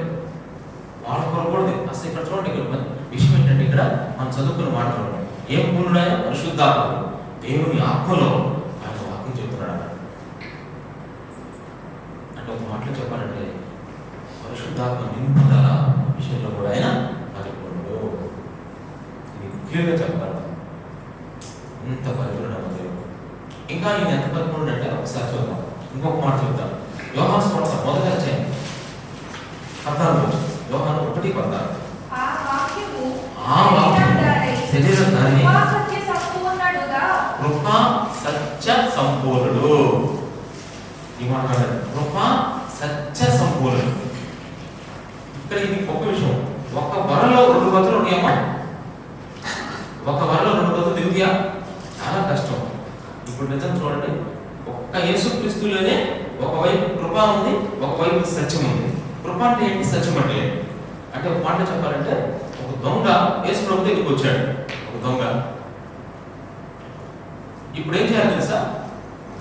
వాళ్ళు కొరకూడదు. అసలు ఇక్కడ చూడండి, ఇక్కడ విషయం ఏంటంటే ఇక్కడ మనం చదువుకుని మాట్లాడు. ఏం పూర్ణుడాయో పరిశుద్ధాత్మ దేవుని ఆత్మలో ఆయన వాక్యం చెప్తున్నాడు. అంటే ఒక మాటలో చెప్పాలంటే పరిశుద్ధాత్మ నింపుదల విషయంలో కూడా ఆయన పరిపూర్ణుడు. ఇది క్లియర్గా చెప్పగలరు. ఇంత పరిపూర్ణ దేవుడు. ఇంకా ఈయన ఎంత పరిపూర్ణుడు అంటే ఒకసారి చూద్దాం. ఇంకొక మాట చెప్తాం. యోహాను సువార్త మొదటి అధ్యాయం 14 యోహాను 1:14. ఆ వాక్యము శరీరధారి కృపా సత్య సంపూర్ణుడు. ఈ మాట్లాడారు, కృపా సత్య సంపూర్ణుడు. ఇక్కడ ఇది గొప్ప విషయం. ఒక వరలో 2 గతులు ఉన్నాయమ్మా. ఒక వరలో 2 గతులు దిగుతాయా? చాలా కష్టం. ఇప్పుడు నిజం చూడండి, ఒక్క యేసుక్రీస్తులోనే ఒకవైపు కృప ఉంది, ఒకవైపు సత్యం ఉంది. కృప అంటే ఏంటి, సత్యం అంటే అంటే ఒక మాట చెప్పాలంటే ఒక దొంగ యేసు ప్రభు దగ్గరికి వచ్చాడు. ఒక దొంగ ఇప్పుడు ఏం చేయాలి తెలుసా?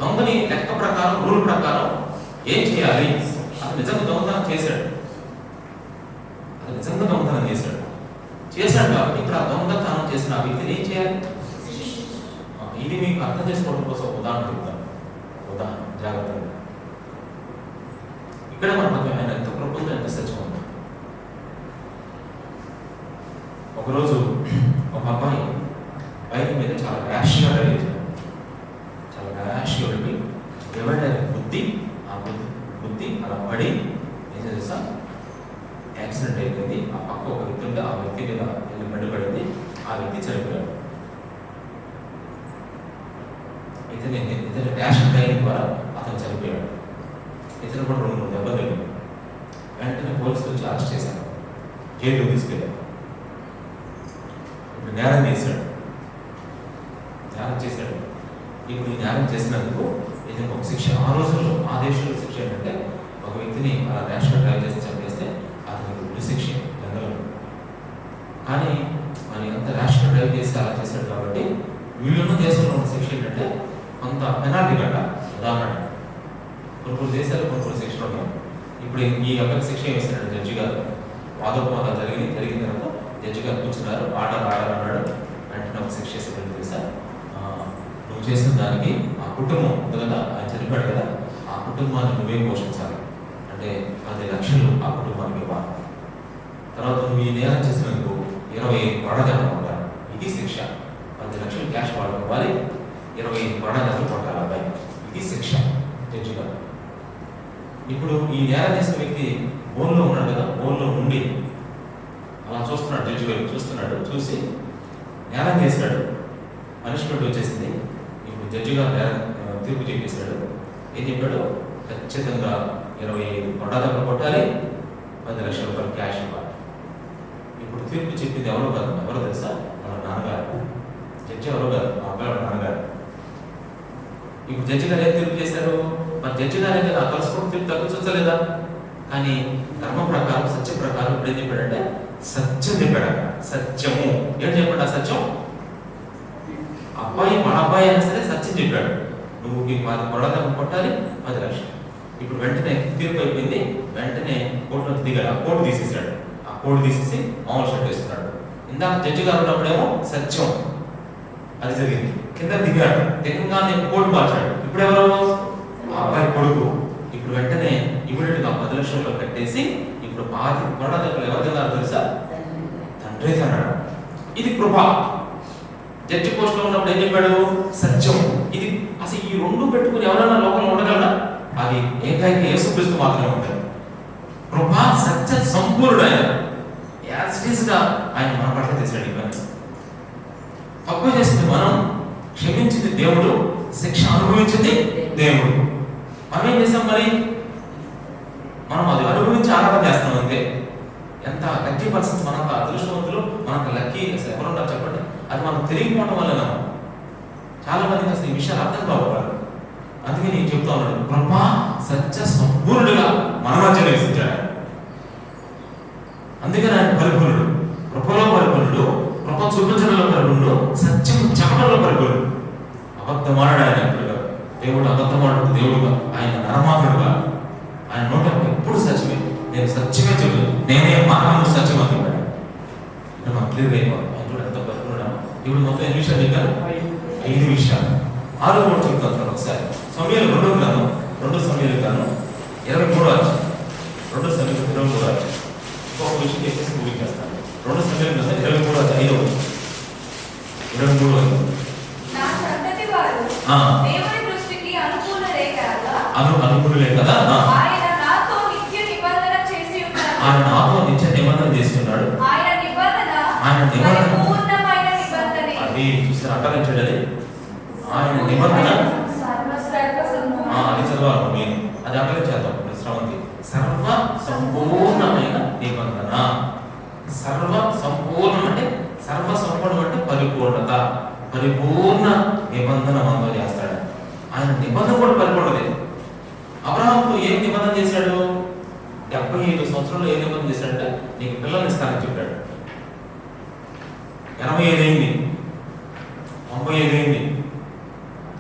దొంగని లెక్క ప్రకారం, రూల్ ప్రకారం ఏం చేయాలి? అతను నిజంగా దొంగతనం చేశాడు. చేశాడు కాబట్టి ఇప్పుడు ఆ దొంగతనం చేసిన ఆ వ్యక్తిని ఏం చేయాలి? ఇది మీకు అర్థం చేసుకోవడం కోసం ఉదాహరణ చెప్తాను. ఉదాహరణ జాగ్రత్తగా ఇక్కడ మనం ఆయన ఎంత కృపంతో ఎంత సత్యం ఉంది. ఒకరోజు ఒక అబ్బాయి బైక్ మీద చాలా ర్యాష్గా డ్రైవ్ చేశాడు. చాలా ర్యాష్గా వెళ్ళి డివైడర్ ఆ బుద్ధి అలా పడి ఏం చేసా యాక్సిడెంట్ అయిపోయింది. ఆ పక్క ఒక వ్యక్తి ఉంటే ఆ వ్యక్తి మీద వెళ్ళి పడిపడింది. ఆ వ్యక్తి చనిపోయాడు. ఇతని ర్యాష్ డ్రైవింగ్ ద్వారా అతను చనిపోయాడు. ఇతను కూడా 2-3 దెబ్బలు తగిలింది. వెంటనే పోలీసులు వచ్చి అరెస్ట్ చేశారు, జైలు తీసుకెళ్ళారు. ఇప్పుడు నేరం చేశాడు. ఇప్పుడు ఈ నేరం చేసినందుకు ఇతనికి ఒక శిక్ష. ఆ రోజుల్లో ఆ దేశంలో శిక్ష ఏంటంటే ఒక వ్యక్తిని అలా ర్యాష్గా డ్రైవ్ చేసి చంపేస్తే అతనికి ఉరి శిక్ష జనరల్. కానీ మరి అంత ర్యాష్గా డ్రైవ్ చేసి అలా చేశాడు కాబట్టి వీళ్ళున్న దేశంలో ఉన్న శిక్ష ఏంటంటే కొంత పెనాల్టీ కట్ట. ఉదాహరణ కొన్ని దేశాలు కొన్ని శిక్షలు ఉన్నాయి. ఇప్పుడు ఈ అబ్బాయికి శిక్ష వేస్తున్నాడు జడ్జి గారు. వాదోపవాదాలు జరిగిన తర్వాత జడ్జి గారు కూర్చున్నారు. ఆర్డర్ అన్నాడు. వెంటనే ఒక శిక్ష వేసేటట్టు చేశా. నువ్వు చేసిన దానికి ఆ కుటుంబం ఉంది కదా, ఆయన చనిపోయాడు కదా, ఆ కుటుంబాన్ని నువ్వే పోషించాలి. అంటే 10 లక్షలు ఆ కుటుంబానికి ఇవ్వాలి. తర్వాత నువ్వు ఈ నేరం చేసినందుకు 25 కొడదెబ్బలు కొట్టాలి. ఇది శిక్ష. 10 లక్షలు క్యాష్ వాళ్ళకి ఇవ్వాలి, 25 కొడదెబ్బలు కొట్టాలి అబ్బాయి. ఇది శిక్ష జడ్జి గారు. ఇప్పుడు ఈ నేరం చేసిన వ్యక్తి బోన్లో ఉన్నాడు కదా, బోన్లో ఉండి అలా చూస్తున్నాడు. జడ్జి గారు చూస్తున్నాడు. చూసి నేరం చేశాడు, పనిష్మెంట్ వచ్చేసింది. ఇప్పుడు జడ్జి గారు తీర్పు చెప్పేశాడు. ఏం చెప్పాడు? ఖచ్చితంగా 25 కొట్టాదెబ్బలు కొట్టాలి, 10 లక్షల రూపాయలు క్యాష్ ఇవ్వాలి. ఇప్పుడు తీర్పు చెప్పింది ఎవరో తెలుసా? వాళ్ళ నాన్నగారు. జడ్జి ఎవరో కాదు, మా అబ్బాయి వాళ్ళ నాన్నగారు. ఇప్పుడు జడ్జి గారు ఏం తీర్పు చేశారు? మరి జడ్జి గారు అయితే ఆ కలుసుకుని తీర్పు తగ్గించలేదా? కానీ ధర్మం ప్రకారం, సత్యం ప్రకారం ఇప్పుడు ఏం చెప్పాడంటే సత్యం చెప్పాడు. సత్యము ఏం చెప్పాడు? ఆ సత్యం అబ్బాయి మన అబ్బాయి అయినా సరే సత్యం చెప్పాడు. నువ్వు 10 కొడదెబ్బలు కొట్టాలి, 10 లక్షలు. ఇప్పుడు వెంటనే తీర్పు అయిపోయింది. వెంటనే కోర్టులో దిగాడు. ఆ కోర్టు తీసేసాడు. ఆ కోర్టు తీసేసి మామూలు షర్ట్ వేస్తున్నాడు. ఇందాక జడ్జి గారు ఉన్నప్పుడేమో సత్యం అది జరిగింది. కింద దిగాడు. దిగంగానే కోర్టు మార్చాడు. ఇప్పుడు ఎవరు? అబ్బాయి కొడుకు. ఇప్పుడు వెంటనే ఇమీడియట్గా 10 లక్షల్లో కట్టేసి ఇప్పుడు 10 కొడదెబ్బలు ఎవరు తిన్నారు తెలుసా? తండ్రి తిన్నాడు. ఇది కృప. జడ్జి పోస్ట్ లో ఉన్నప్పుడు ఏం చెప్పాడు? సత్యం. ఇది అసలు ఈ 2 పెట్టుకుని ఎవరైనా లోకంలో ఉండగలరా? అది ఏకైక యేసుక్రీస్తు మాత్రమే ఉంటాడు. కృపా సత్య సంపూర్ణుడు ఆయన. యాజ్గా ఆయన మన పట్ల చేశాడు. ఈ పని తప్పు చేసింది మనం, క్షమించింది దేవుడు, శిక్ష అనుభవించింది దేవుడు. మనం ఏం చేసాం? మరి మనం అది అనుభవించి ఆరాధన చేస్తున్నాం అంతే. ఎంత లక్కీ పర్సన్స్, మనంత అదృష్టవంతులు, మనకు లక్కీ అసలు ఎవరున్నారు చెప్పండి. అది మనం తెలియకపోవడం వల్ల చాలా మందికి అసలు ఈ విషయాలు అర్థం కావాలి. అందుకే నేను చెప్తా ఉన్నాడు, కృప సత్య సంపూర్ణుడుగా మన మధ్య నివసించాడు. అందుకని ఆయన పరిపూర్ణుడు, కృపలో పరిపూర్ణుడు, కృప చూపించడంలో పరిపూర్ణుడు, సత్యం చెప్పడంలో పరిపూర్ణుడు. అబద్ధమాడాడు ఆయన ఎప్పుడుగా, దేవుడు అబద్ధమాడు దేవుడుగా, ఆయన నరమాకుడుగా, ఆయన నోట ఎప్పుడు సత్యమే, నేను సత్యమే చెప్పు, నేనే మార్గము సత్యం అంటున్నాడు. మనం క్లియర్ అయిపోవాలి. ఆయన కూడా ఎంత పరిపూర్ణుడు. ఇప్పుడు మొత్తం ఎన్ని విషయాలు చెప్పారు? 5 విషయాలు. 6 కూడా చెప్తాను చూడండి ఒకసారి. సమయాలు 2 గ్రంథం 2 సమయాలు గ్రంథం 23వ అధ్యాయం 2 సమయాలు 23వ అధ్యాయం. ఇంకొక విషయం చెప్పేసి ముగించేస్తాను. 2 సమయాలు గ్రంథం 23వ అధ్యాయం 23వ అధ్యాయం. నా సంతతి వారు దేవుని దృష్టికి అనుకూలరే కదా, అనుకూలే కదా. ఆయన నాతో నిత్య నిబంధన చేసి ఉన్నాడు. ఆయన నాతో నిత్య నిబంధన చేస్తున్నాడు. ఆయన నిబంధన పూర్ణమైన నిబంధనే. అది చూసారు, అక్కడించండి. ఆయన నిబంధన అది చదవాలి నేను, అది అక్కడే చేద్దాం. శ్రవంతి సర్వ సంపూర్ణమైన నిబంధన. సర్వ సంపూర్ణం అంటే, సర్వ సంపూర్ణం అంటే పరిపూర్ణత, పరిపూర్ణ నిబంధన మనతో చేస్తాడు. ఆయన నిబంధన కూడా పరిపూర్ణదే. అబ్రహాముతో ఏం నిబంధన చేశాడు? 75 సంవత్సరాలు ఏం నిబంధన చేశాడంటే, నీకు పిల్లల్ని ఇస్తానని చెప్పాడు. 85 అయింది, 95 అయింది,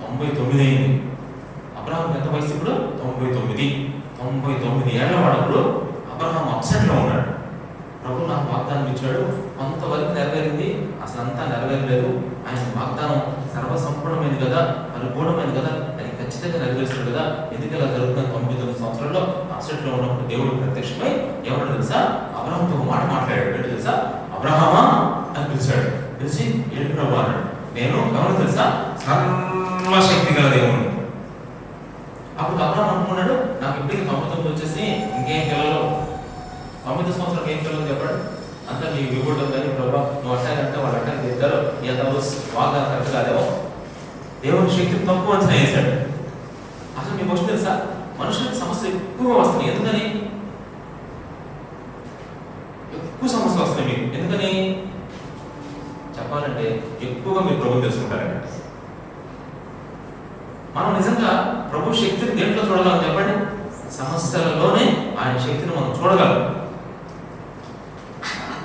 99 అయింది. అబ్రహాం ఎంత వయసు ఇప్పుడు? 99 ఏళ్ల వాడప్పుడు అబ్రహాం అప్సెట్లో ఉన్నాడు. ప్రభు నాకు వాగ్దానం ఇచ్చాడు, కొంతవరకు నెరవేరింది, అసలు అంతా నెరవేరలేదు. ఆయన వాగ్దానం సర్వసంపూర్ణమైంది కదా, పరిపూర్ణమైంది కదా, అది ఖచ్చితంగా నెరవేరుస్తాడు కదా. ఎందుకు ఇలా జరుగుతున్న 99 సంవత్సరాల్లో అప్సెట్లో ఉన్నప్పుడు దేవుడు ప్రత్యక్షమై ఏమన్నా తెలుసా, అబ్రహాంతో ఒక మాట మాట్లాడాడు. ఏంటి తెలుసా? అబ్రహామా అని పిలిచాడు. పిలిచి ఏంటి ప్రభు అన్నాడు. నేను గమనం తెలుసా, సర్వశక్తి గల దేవుడు. అప్పుడు అబ్రహాం అనుకున్నాడు, నాకు ఇప్పటికి 99 వచ్చేసి ఇంకేం పిల్లలు, 9 సంవత్సరాలు ఏం పిల్లలు చెప్పాడు, అంతా నీ వివడం కానీ ప్రభా నువ్వు అట్టాకంటే వాళ్ళు అట్టాకి చేస్తారు, ఎంత బాగా కరెక్ట్ కాదేమో. దేవుని శక్తి తక్కువ అంచనా వేశాడు. అసలు మీకు వచ్చి తెలుసా, మనుషులకు సమస్యలు ఎక్కువగా వస్తున్నాయి. ఎందుకని? ఎక్కువ సమస్యలు వస్తున్నాయి మీకు. ఎందుకని చెప్పాలంటే, ఎక్కువగా మీరు ప్రభు తెలుసుకుంటారండి. మనం నిజంగా ప్రభు శక్తిని దేంట్లో చూడగలం చెప్పండి? సమస్యలలోనే ఆయన శక్తిని మనం చూడగలం.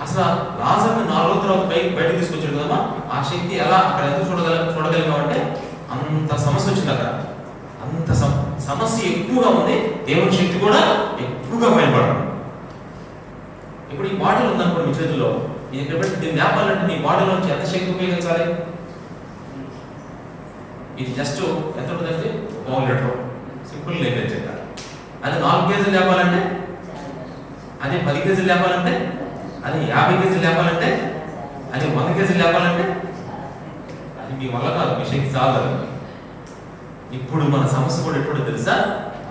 అసలు లాజర్ని 4వ తర్వాత బయటకు తీసుకొచ్చాడు కదమ్మా, ఆ శక్తి ఎలా అక్కడ ఎందుకు చూడగలిగామంటే, అంత సమస్య వచ్చింది అక్కడ, అంత సమస్య ఎక్కువగా ఉంది, దేవుని శక్తి కూడా ఎక్కువగా బయటపడడం. ఇప్పుడు ఈ బాటిల్ ఉందనుకోండి మీ చేతుల్లో, ఇది ఇక్కడ పెట్టి దీన్ని లేపాలంటే నీ బాడీలోంచి ఎంత శక్తి ఉపయోగించాలి? ఇది జస్ట్ ఎంత ఉంటుందంటే 1 లీటర్ సింపుల్ లేపేది చెక్క. అది 4 కేజీలు లేపాలంటే, అదే 10 కేజీలు లేపాలంటే, అది 50 కేజీలు లేపాలంటే, అది 100 కేజీలు లేపాలంటే, అది మీ వల్ల కాదు, మీ శక్తి చాలదు. ఇప్పుడు మన సమస్య కూడా ఎప్పుడు తెలుసా,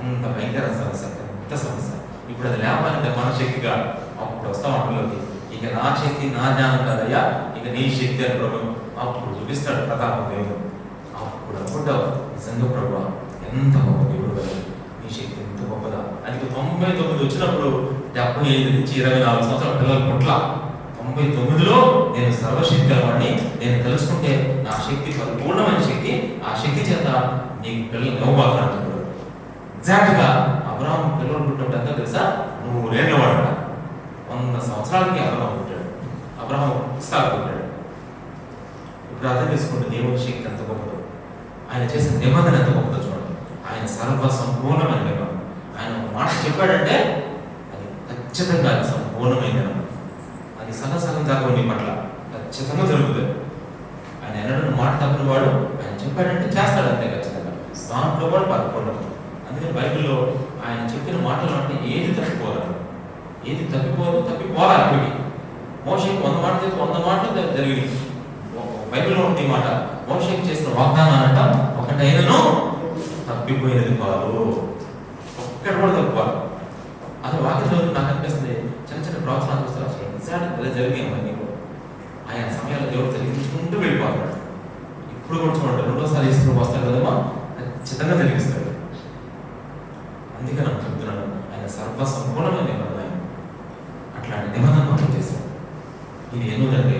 అంత భయంకర సమస్య, ఎంత సమస్య. ఇప్పుడు అది లేపాలంటే మన శక్తి కాదు. అప్పుడు వస్తాం అందులోకి, ఇక నా శక్తి నా జ్ఞానం కాదయ్యా, ఇక నీ శక్తి అని ప్రభు అప్పుడు చూపిస్తాడు ప్రతాపం దేవుడు. అప్పుడు అనుకుంటావు, నిజంగా ప్రభు ఎంత గొప్ప దేవుడు కదా, నీ శక్తి ఎంత గొప్పదా. అది 99 వచ్చినప్పుడు 75 నుంచి 24 సంవత్సరాల పిల్లలు పుట్ల 99లో నేను సర్వశక్తి గలవాడిని, నేను తెలుసుకుంటే నా శక్తి పరిపూర్ణమైన శక్తి, ఆ శక్తి చేత నీకు పిల్లలు ఇవ్వబోతున్నాడు. ఎగ్జాక్ట్గా అబ్రహాం పిల్లలు పుట్టినప్పుడు ఎంత తెలుసా, 100 ఏళ్ళ వాడట. 100 సంవత్సరాలకి అబ్రహాం పుట్టాడు. అబ్రహాం ఇస్సాకు పుట్టాడు. ఇప్పుడు అర్థం చేసుకుంటే దేవుని శక్తి ఎంత గొప్పదో, ఆయన చేసిన నిబంధన ఎంత గొప్పదో చూడండి. ఆయన సర్వ సంపూర్ణమైన నిబంధన. ఆయన ఒక మాట చెప్పాడంటే అది ఖచ్చితంగా అది సంపూర్ణమైన నిబంధన. అది సగం జరగవు నీ పట్ల, ఖచ్చితంగా జరుగుతుంది. ఆయన ఎన్నడూ మాట తప్పని వాడు, ఆయన చెప్పాడంటే చేస్తాడు అంతే ఖచ్చితంగా. దాంట్లో కూడా పరిపూర్ణం. అందుకని బైబిల్లో ఆయన చెప్పిన మాటలు అంటే ఏది తప్పిపోరాడు, ఏది తప్పిపోరా. అప్పటికి మోషేకి 100 మాటలు చేస్తే 100 మాటలు జరిగింది. బైబిల్లో ఉంది మాట, మోషేకి చేసిన వాగ్దానాలంట ఒకటైనను తప్పిపోయినది కాదు, ఒక్కటి కూడా తప్పుకోవాలి. అది వాక్యంలో నాకు అనిపిస్తుంది, చిన్న ప్రవచనాలు చూస్తారు, అసలు ఎగ్జాక్ట్ జరిగాయి నీకు. ఆయన సమయాల్లో దేవుడు జరిగించుకుంటూ వెళ్ళిపోతాడు. ఇప్పుడు కూడా చూడండి, 2వ ఈశ్వరుడు వస్తాడు కదమ్మా, ఖచ్చితంగా జరిగిస్తాడు. అందుకే నాకు చెప్తున్నాను, ఆయన సర్వ సంపూర్ణమైన నిబంధన. అట్లాంటి నిబంధన మనం చేశాడు. ఇది ఎన్నుదండి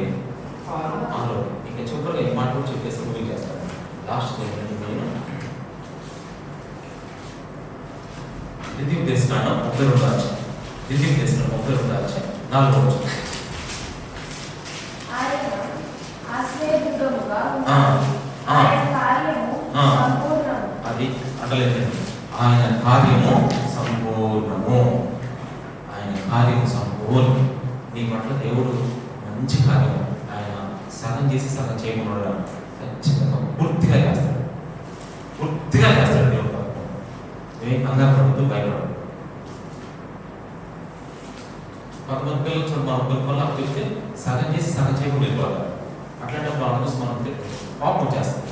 6. ఇంకా చివరిగా ఈ మాట కూడా చెప్పేసి మూవీ చేస్తాను. లాస్ట్ నేను ద్వితీయోపదేశకాండం 32వ అధ్యాయం. ద్వితీయోపదేశకాండం 32వ అధ్యాయం 4వ వచనం. ఆయన ఆశ్రయదుర్గముగా ఆ, ఉన్నాడు. ఆ. ఆయన కార్యము ఆ. సంపూర్ణము. అది అంటలేదండి. ఆయన కార్యము సంపూర్ణము. ఆయన కార్యము సంపూర్ణం. నీ పట్ల దేవుడు మంచి కార్యము ఆయన సగం చేసి సగం చేయకుండా ఖచ్చితంగా పూర్తిగా చేస్తాడు. పూర్తిగా చేస్తాడు దేవుడు. ఏం కంగారు పడద్దు, భయపడదు. కొంతమంది పిల్లలు చూడండి, మన కొన్ని పనులు అప్పు చేస్తే సగం చేసి సగం చేయకుండా వెళ్ళిపోవాలి. అట్లాంటప్పుడు వాళ్ళ కోసం మనం పాపం చేస్తాం.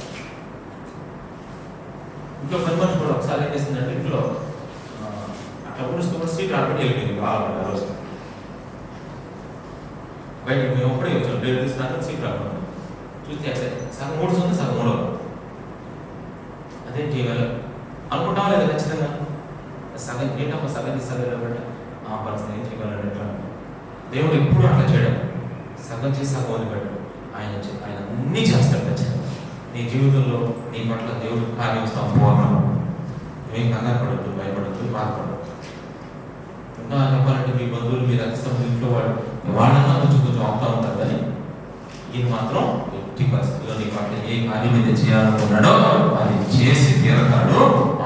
ఇంట్లో పని మనిషి కూడా ఒకసారి ఏం చేసిందంటే ఇంట్లో అట్లా ఊడుస్తూ కూడా సీట్ ఆడబెట్టి వెళ్ళిపోయింది. బాగా రోజు బయట మేము ఒక్కడే వచ్చాం. డేట్ తీసుకున్నాక సీట్ రాకుండా చూస్తే అట్లే సగం ఊడుస్తుంది, సగం ఊడదు. అదేం చేయాలి అనుకుంటావా లేదా? ఖచ్చితంగా సగం ఏంటమ్మా సగం తీసి సగం పెట్ట ఆ పరిస్థితి ఏం చేయగలడు. ఎట్లా దేవుడు ఎప్పుడు అట్లా చేయడం, సగం చేసి సగం వదిలిపెట్టడు. ఆయన అన్నీ చేస్తాడు. ఖచ్చితంగా నీ జీవితంలో నీ పట్ల దేవుడు కార్యం సంపూర్ణం. ఏం కంగారు పడద్దు, భయపడద్దు, బాధపడద్దు. ఇంకా చెప్పాలంటే మీ బంధువులు, మీ రక్తం, ఇంట్లో వాళ్ళన్నా కొంచెం అవుతా ఉంటారు. కానీ ఇది మాత్రం ఎట్టి పరిస్థితుల్లో నీ పట్ల ఏ కార్యం మీద చేయాలనుకున్నాడో అది చేసి తీరతాడు.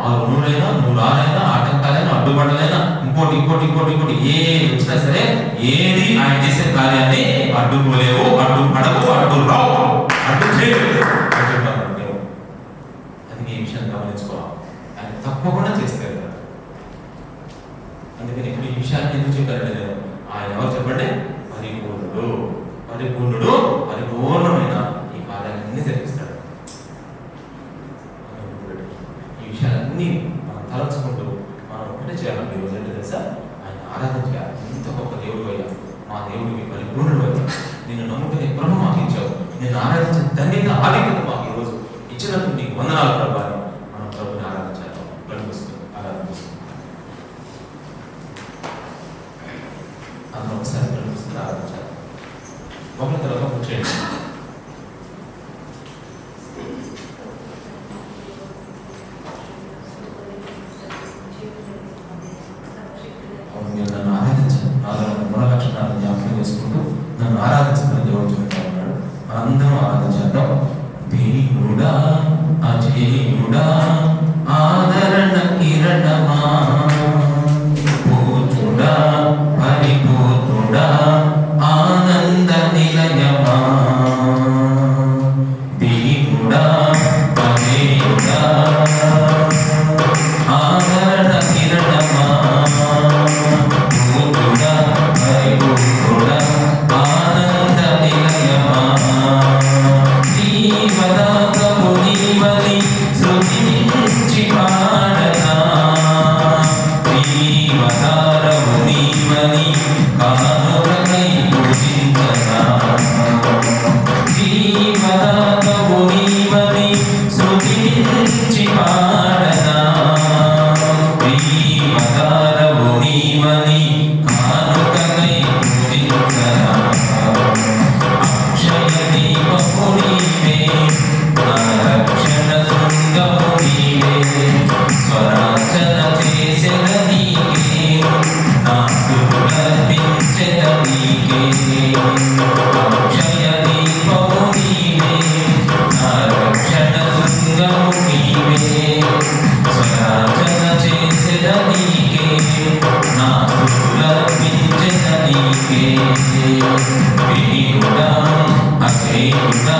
6 100 ఆటంకాలైనా అడ్డుపడలైనా ఇంకోటి ఏ వచ్చినా సరే ఏది ఆయన చేసే కార్యాన్ని అడ్డుకోలేవు, అడ్డుపడవు, అడ్డు రావు, అడ్డు చేయలేవు. అది ఈ విషయాన్ని గమనించుకోవాలి. ఆయన తప్పకుండా చేస్తారు. అందుకని ఇప్పుడు ఈ విషయాన్ని ఎందుకు చెప్పారంటే నేను ఆయన ఎవరు చెప్పండి? పరిపూర్ణుడు పరిపూర్ణమైన ఈ కార్యాలన్నీ జరిపిస్తాడు. ఈ విషయాలన్నీ మనం తలంచుకుంటూ మనం ఒకటే చేయాలి. ఈరోజు ఏంటో తెలుసా? ఆయన ఆరాధన చేయాలి. ఇంత గొప్ప దేవుడు అయ్యా, మా దేవుడికి పరిపూర్ణుడు అయ్యా, నిన్ను నమ్ముకునే ప్రభు మాకు ఇచ్చావు, నేను ఆరాధించిన ధన్యత ఆధిక్యత మాకు ఈరోజు ఇచ్చినందుకు నీకు వందనాలు ప్రభు అని మనం ప్రభుని ఆరాధించాలి. గడిపిస్తుంది ఆరాధిస్తుంది. అందులో ఒకసారి గడిపిస్తుంది ఆరాధించాలి. ఒకరి తర్వాత కూర్చేయండి. మీరు నన్ను ఆరాధించాలి. నాలో గుణలక్షణాలను జ్ఞాపకం చేసుకుంటూ నన్ను ఆరాధించమని దేవుడు చెప్తా ఉన్నాడు. అందరం ఆరాధించాం. దేవుడా అజేయుడా ఆదరణ కిరణమా పూజుడా పరిపూర్ణుడా ఆనంద నిలయమా దేవుడా అజేయుడా ఆదరణ కిరణమా పూజుడా పరిపూర్ణుడా ఆనంద నిలయమా జీవదాతము నీవని స్తుతించి పాడనా జీవధారము నీవని కానుకై పూజించనా జీవదాతము నీవని స్తుతించి పాడనా జీవధారము నీవని కానుకై పూజించనా అక్షయ దీపము నీవే రక్షణ శృంగము నీవే స్వరాచన చేసిన నీకే నాకు లభించిన నీకే అక్షయ దీపము నీవే రక్షణ శృంగము నీవే స్వరాచన చేసిన నీకే నాకు లభించిన నీకే దేవుడా అజేయుడా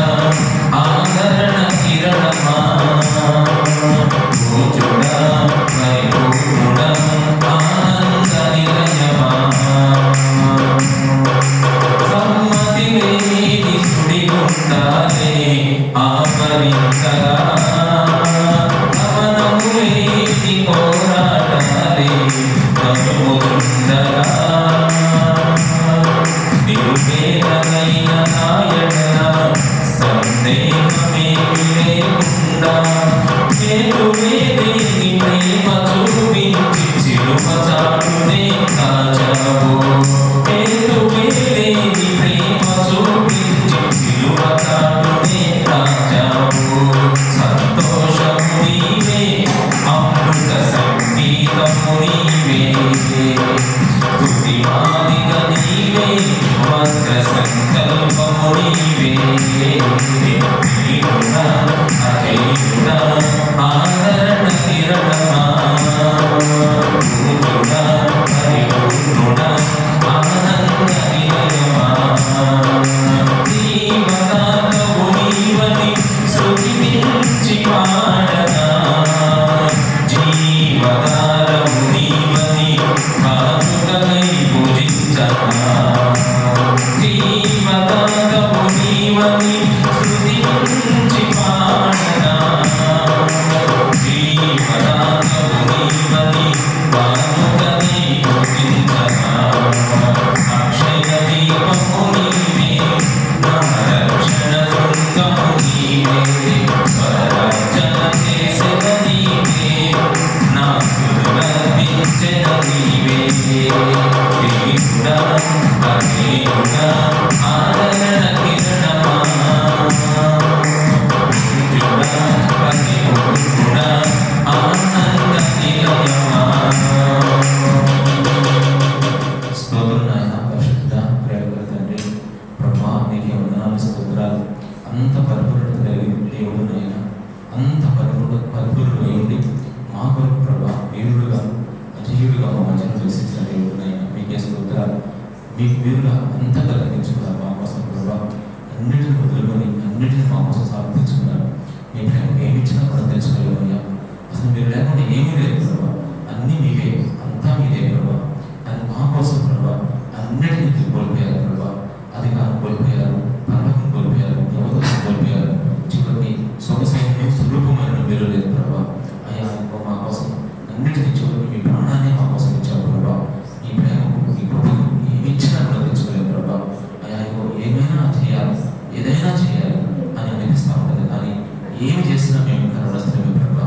మీకు మీరుగా అంతగా గ్రహించుకున్నారు. మా కోసం ప్రభా అన్నిటిని వదులుకొని అన్నిటిని మా కోసం సమర్పించుకున్నారు. మీ ప్రేమ ఏమి ఇచ్చినా కూడా తెచ్చుకోలేమయ్యా. అసలు మీరు లేకుండా ఏమీ లేదు ప్రభా, అన్నీ మీవే, అంతా మీదే ప్రభా. అది మా కోసం ప్రభా అన్నిటినీ కోల్పోయారు ప్రభా. అధికారం కోల్పోయారు, పర్వతం కోల్పోయారు, యువతను కోల్పోయారు, చివరికి సొగసైన స్వరూపమైన మీరు లేదు ప్రభా. అయ్యా మా కోసం అన్నిటినీ చివరికి మీ ప్రాణాన్ని మా కోసం ఇచ్చారు ప్రభా. ఈ ప్రేమకు ఈ కృపకు ఏమి ఇచ్చినా కూడా తెచ్చుకోలేదు ప్రభా. అయ్యా ఏమైనా చేయాలి, ఏదైనా చేయాలి అని అనిపిస్తూ ఉంటుంది. కానీ ఏమి చేసినా మేము కరుణిస్తున్నాము ప్రభా.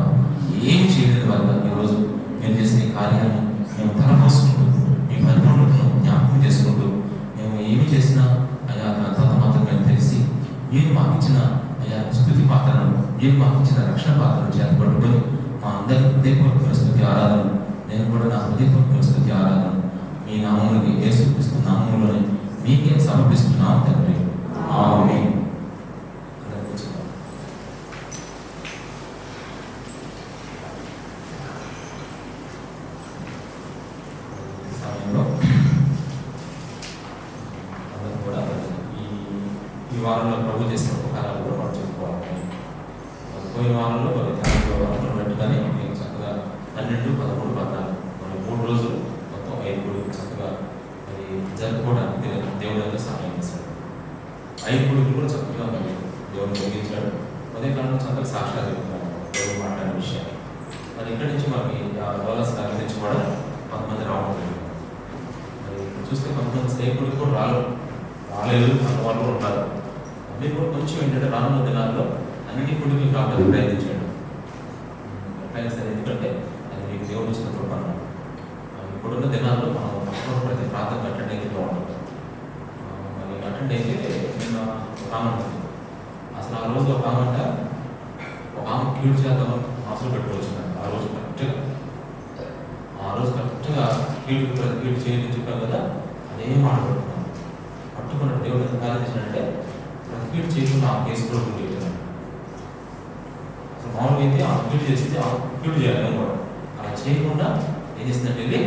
ఏమి చేయలేదు వల్ల ఈరోజు మేము చేసిన కార్యాలను మేము తలపోసుకుంటూ మీ పరిపూర్ణతను జ్ఞాపకం చేసుకుంటూ మేము ఏమి చేసినా అయ్యా తర్వాత మాత్రం మేము తెలిసి మీరు మాకు ఇచ్చిన అయ్యా స్తుతి పాత్రను, మీరు మాకు ఇచ్చిన రక్షణ పాత్రను చేత పట్టుకొని మా అందరి హృదయపూర్వక స్తుతి ఆరాధన, నేను కూడా నా హృదయపూర్వక స్తుతి ఆరాధన మీ నామములకి యేసుక్రీస్తు నామములోనే మీకే సమర్పిస్తున్నాం తండ్రి. ఆమేన్. సమయంలో అందరూ కూడా ఈ వారంలో ప్రభు చేసిన ఉపకారాలు కూడా మనం చెప్పుకోవాలి. పోయిన వారంలో ధ్యానంలో పెట్టుకొని మేము చక్కగా 12, 13, 14 మనం 3 రోజులు మొత్తం 5 గుడులు చక్కగా మరి జరుపుకోవడానికి దేవుడు దగ్గర సహాయం చేశాడు. 5 గుడులు కూడా చక్కగా మరి దేవుడు జరిగించాడు. ఉదయకాలంలో చక్కగా సాక్షాత్ చెప్తున్నాడు దేవుడు మాట్లాడిన విషయాన్ని. మరి ఇక్కడి నుంచి మనకి డోలాస్ దగ్గర నుంచి కూడా కొంతమంది రావడం జరిగింది. మరి చూస్తే కొంతమంది స్నేహితులు కూడా రాలేదు అన్న వాళ్ళు కూడా ఉన్నారు. మీరు కూడా కొంచెం ఏంటంటే రానున్న దినాల్లో అన్నిటి గుడికి రావడానికి ప్రయత్నించాడు. ఎట్లయినా సరే, ఎందుకంటే అది మీకు దేవుడు వచ్చిన కృప అన్నాడు. ఇప్పుడున్న దినాల్లో మనం తప్పకుండా ప్రతి ప్రాంతం అటెండ్ అయితే బాగుంటుంది. మరి అటెండ్ అయితే నిన్న రామంట అసలు ఆ రోజు ఒక ఆమంట ఒక ఆమె కీడు చేద్దామని మనసులో పెట్టుకోవచ్చున్నాడు. ఆ రోజు కరెక్ట్గా కీడు చేయని చెప్పాం కదా, అదే మాట పట్టుకున్నాను. పట్టుకున్నాడు దేవుడు ఎంత కార్యం చేసినట్టే కీడు చేయకుండా ఆ కేసు కూడా చెప్పాను. అసలు మామూలుగా అయితే ఆ కీడు చేస్తే ఆ కీడు చేయాలి కూడా అలా చేయకుండా ఏం చేసిందంటే వెళ్ళి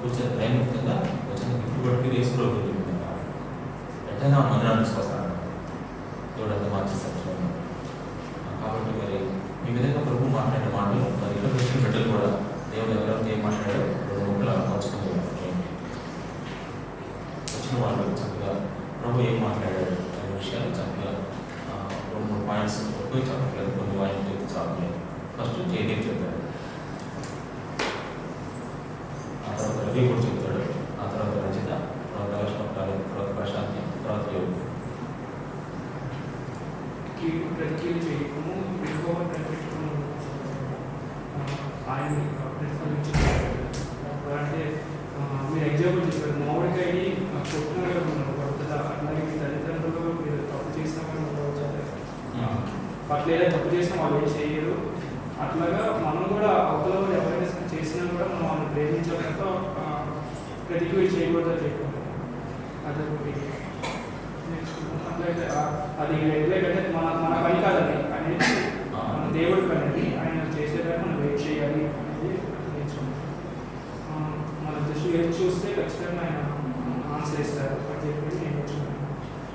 కూర్చొని ధైర్యంగా వచ్చిన గిఫ్ట్ పట్టుకు వేసుకో వెంటనే ఆ మందిరాన్ని తీసుకొస్తాను. దేవుడు అంతా మార్చేస్తాడు. కాబట్టి మరి ఈ విధంగా ప్రభు మాట్లాడిన మాటలు మరి ఇతర వచ్చిన బిడ్డలు కూడా దేవుడు ఎవరెవరితో ఏం మాట్లాడారో ఒకలా పంచుకుంటూ వచ్చిన వాళ్ళు చక్కగా ప్రభు ఏం మాట్లాడాడు అనే విషయాలు చక్కగా 2-3 పాయింట్స్ ఎక్కువ చెప్పట్లేదు, కొన్ని వాయిస్ చెప్తే చాలు. ఫస్ట్ జయదేవ్ చెప్తాడు, ఆ తర్వాత రవి కూడా చెప్తాడు, ఆ తర్వాత రచిత, తర్వాత లక్ష్మణ్, తర్వాత ప్రశాంతి, తర్వాత యోగి. ప్రతికీలు చేయకము ఎక్కువ కనిపెట్టుకుని ఆయన ప్రతిఫలించారు. అంటే మీరు ఎగ్జాంపుల్ చెప్పారు, మామిడికాయని కొట్టుకునే పడుతుందా, అట్లాగే మీ తల్లిదండ్రులు మీరు తప్పు చేసినా కానీ అట్లా ఏదైనా తప్పు చేసినా వాళ్ళు ఏం చేయరు. అట్లాగా మనం కూడా అవతల ఎవరైనా చేసినా కూడా మనం వాళ్ళని ప్రేమించడంతో ప్రతికూలు చేయకూడదని చెప్పారు. అదొకటి. నేర్చుకుంటాం. అట్లయితే అది ఎట్లయితే మన పని కాదని అనేది మన దేవుడి పని, అది ఆయన చేసేదాన్ని మనం వెయిట్ చేయాలి అనేది నేర్చుకుంటాం. మనం జస్ట్ ఎదురు చూస్తే ఖచ్చితంగా ఆయన ఆన్సర్ ఇస్తారు అని చెప్పి నేను నేర్చుకున్నాను.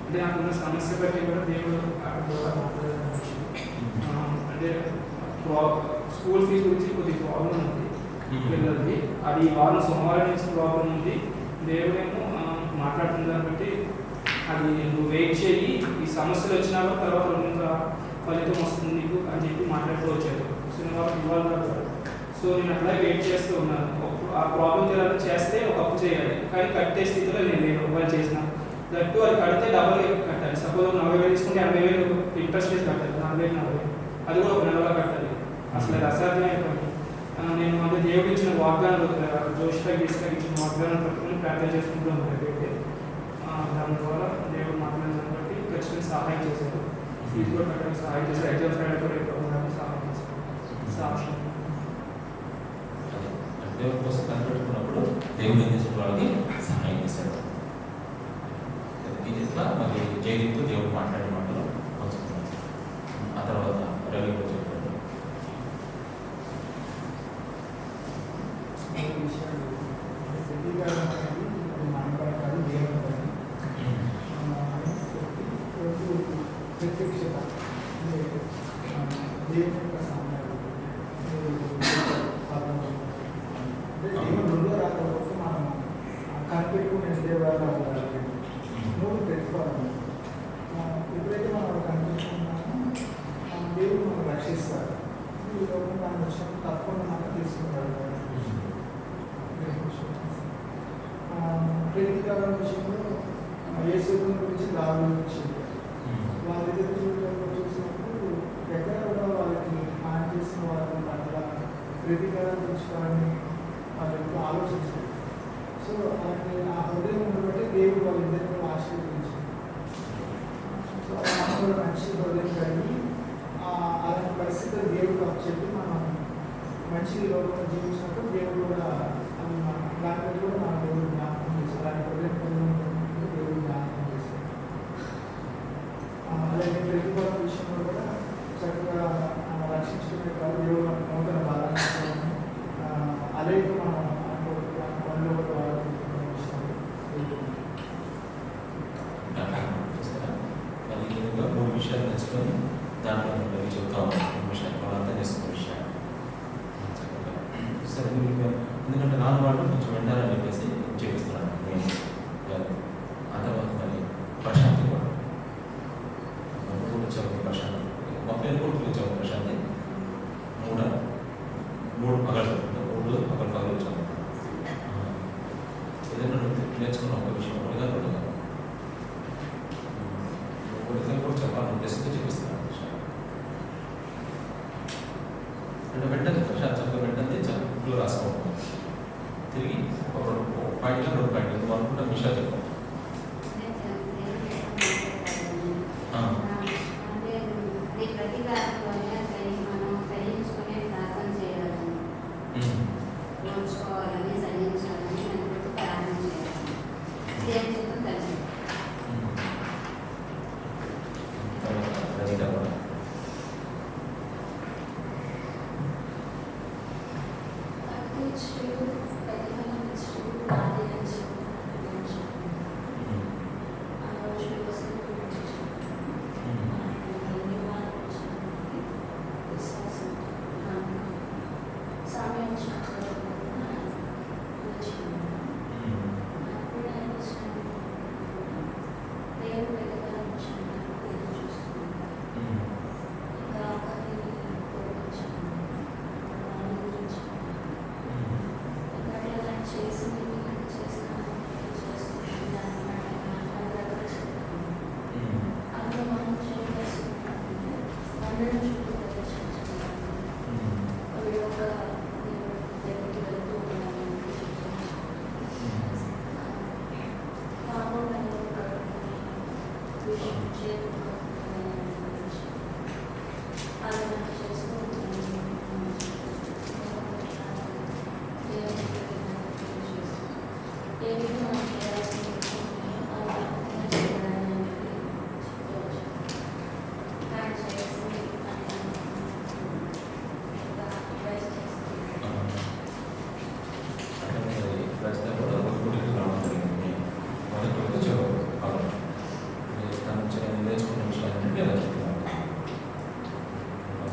అంటే నాకున్న సమస్య బట్టి కూడా దేవుడు ద్వారా మాట్లాడడం వచ్చింది. అంటే స్కూల్ ఫీజు గురించి కొద్దిగా ప్రాబ్లం ఉంది పిల్లలది, అది వారం సోమవారం నుంచి ప్రాబ్లం ఉంది. దేవుడేమో మాట్లాడుతున్న దాన్ని బట్టి అది నువ్వు వెయిట్ చేయి, ఈ సమస్యలు వచ్చినాక తర్వాత ఇంకా ఫలితం వస్తుంది నీకు అని చెప్పి మాట్లాడుతూ వచ్చారు. శనివారం ఇవాళ కాదు. సో నేను అట్లా వెయిట్ చేస్తూ ఉన్నాను. ఆ ప్రాబ్లం చేయాలని చేస్తే ఒక అప్పు చేయాలి, కానీ కట్టే స్థితిలో నేను లేను. ఒకవేళ చేసిన దట్టు అది కడితే డబల్ కట్టాలి. సపోజ్ 40,000 తీసుకుంటే 80,000 ఇంట్రెస్ట్ వేసి కట్టాలి. 40,000 అది కూడా ఒక నెలలో కట్టాలి. అసలు అది అసాధ్యమైన పని. నేను అంటే దేవుడు ఇచ్చిన వాగ్దానాలు, జోషిగా ఇచ్చిన వాగ్దానం పట్టుకుని ప్రార్థన చేసుకుంటూ ఉన్నాను. దాని ద్వారా దేవుడు మాట్లాడిన బట్టి ఖచ్చితంగా సహాయం చేశారు. ఫీజు కూడా కట్టడానికి సహాయం చేశారు. ఎగ్జామ్స్ రాయడానికి సహాయం చేశారు. సాక్ష్యం దేవుడి కోసం కనిపెట్టుకున్నప్పుడు దేవుడు ఏం చేసిన వాళ్ళకి సహాయం చేశాడు. ఇట్లా మరి జైలుతో దేవుడు మాట్లాడే మాటలు పంచుకున్నాడు. ఆ తర్వాత రవి చెప్పాడు. ప్రత్యక్షత దేవుని యొక్క సామ్రాజ్యం దేవుడు రెండో రాక వరకు మనం కనిపెట్టుకునే దేవాలయాలు మూడు పెట్టుకోవాలి. ఎప్పుడైతే మనం కనిపెట్టుకున్నామో దేవుడు మనం రక్షిస్తారు. ఈ లోపల మనం వచ్చినప్పుడు తప్పకుండా మనం తీసుకుంటాడు. ప్రేమికాల విషయంలో యేసుని గురించి దాని గురించి వాళ్ళ దగ్గర చూసినప్పుడు ఎక్కడ కూడా వాళ్ళకి హాని చేసిన వాళ్ళని పట్ల ప్రతీకారం తెచ్చుకోవాలని వాళ్ళు ఎప్పుడు ఆలోచించారు. సో అలాంటి ఆ హృదయం బట్టి దేవుడు వాళ్ళిద్దరిని ఆశీర్వదించారు. సో కూడా మంచి హృదయం కలిగి అలాంటి పరిస్థితులు దేవుడు చెప్పి మనం మంచి లోపల జీవించినప్పుడు దేవుడు కూడా అది దాని కూడా మన దేవుడు జ్ఞాపకం చేశారు. అలాంటి హృదయం దేవుడు జ్ఞాపకం చేశారు. అలాగే ప్రతిభల విషయంలో కూడా చక్కగా రక్షించుకునే కాదు దేవుడు మనకు నూతన బాధ్యత అలాగే మనం పనులు కూడా మూడు విషయాలు తెచ్చుకొని దాంట్లో చెప్తాము. మూడు విషయాలు వాళ్ళు అర్థం చేసుకున్న విషయాలు సరే. ఎందుకంటే నాన్న వాళ్ళు కొంచెం వింటారని చెప్పేసి చేపిస్తున్నాను నేను. ఆ తర్వాత మరి ప్రశాంతి కూడా వచ్చాము. ప్రశాంతి మా పేరు కూడా వచ్చాము. ప్రశాంతి మూడు పగలు వచ్చాము. ఏదైనా నేర్చుకున్న ఒక విషయం ఒకటిగా కూడా చెప్పాలని ఉద్దేశంతో చూపిస్తున్నాను. అంటే వెంటనే ప్రశాంత్ చక్కగా వెంటనే చక్కగా రాసుకోవడం, తిరిగి ఒక పాయింట్లో 2 పాయింట్లు నువ్వు అనుకుంటా విషయాలు చెప్పాలి.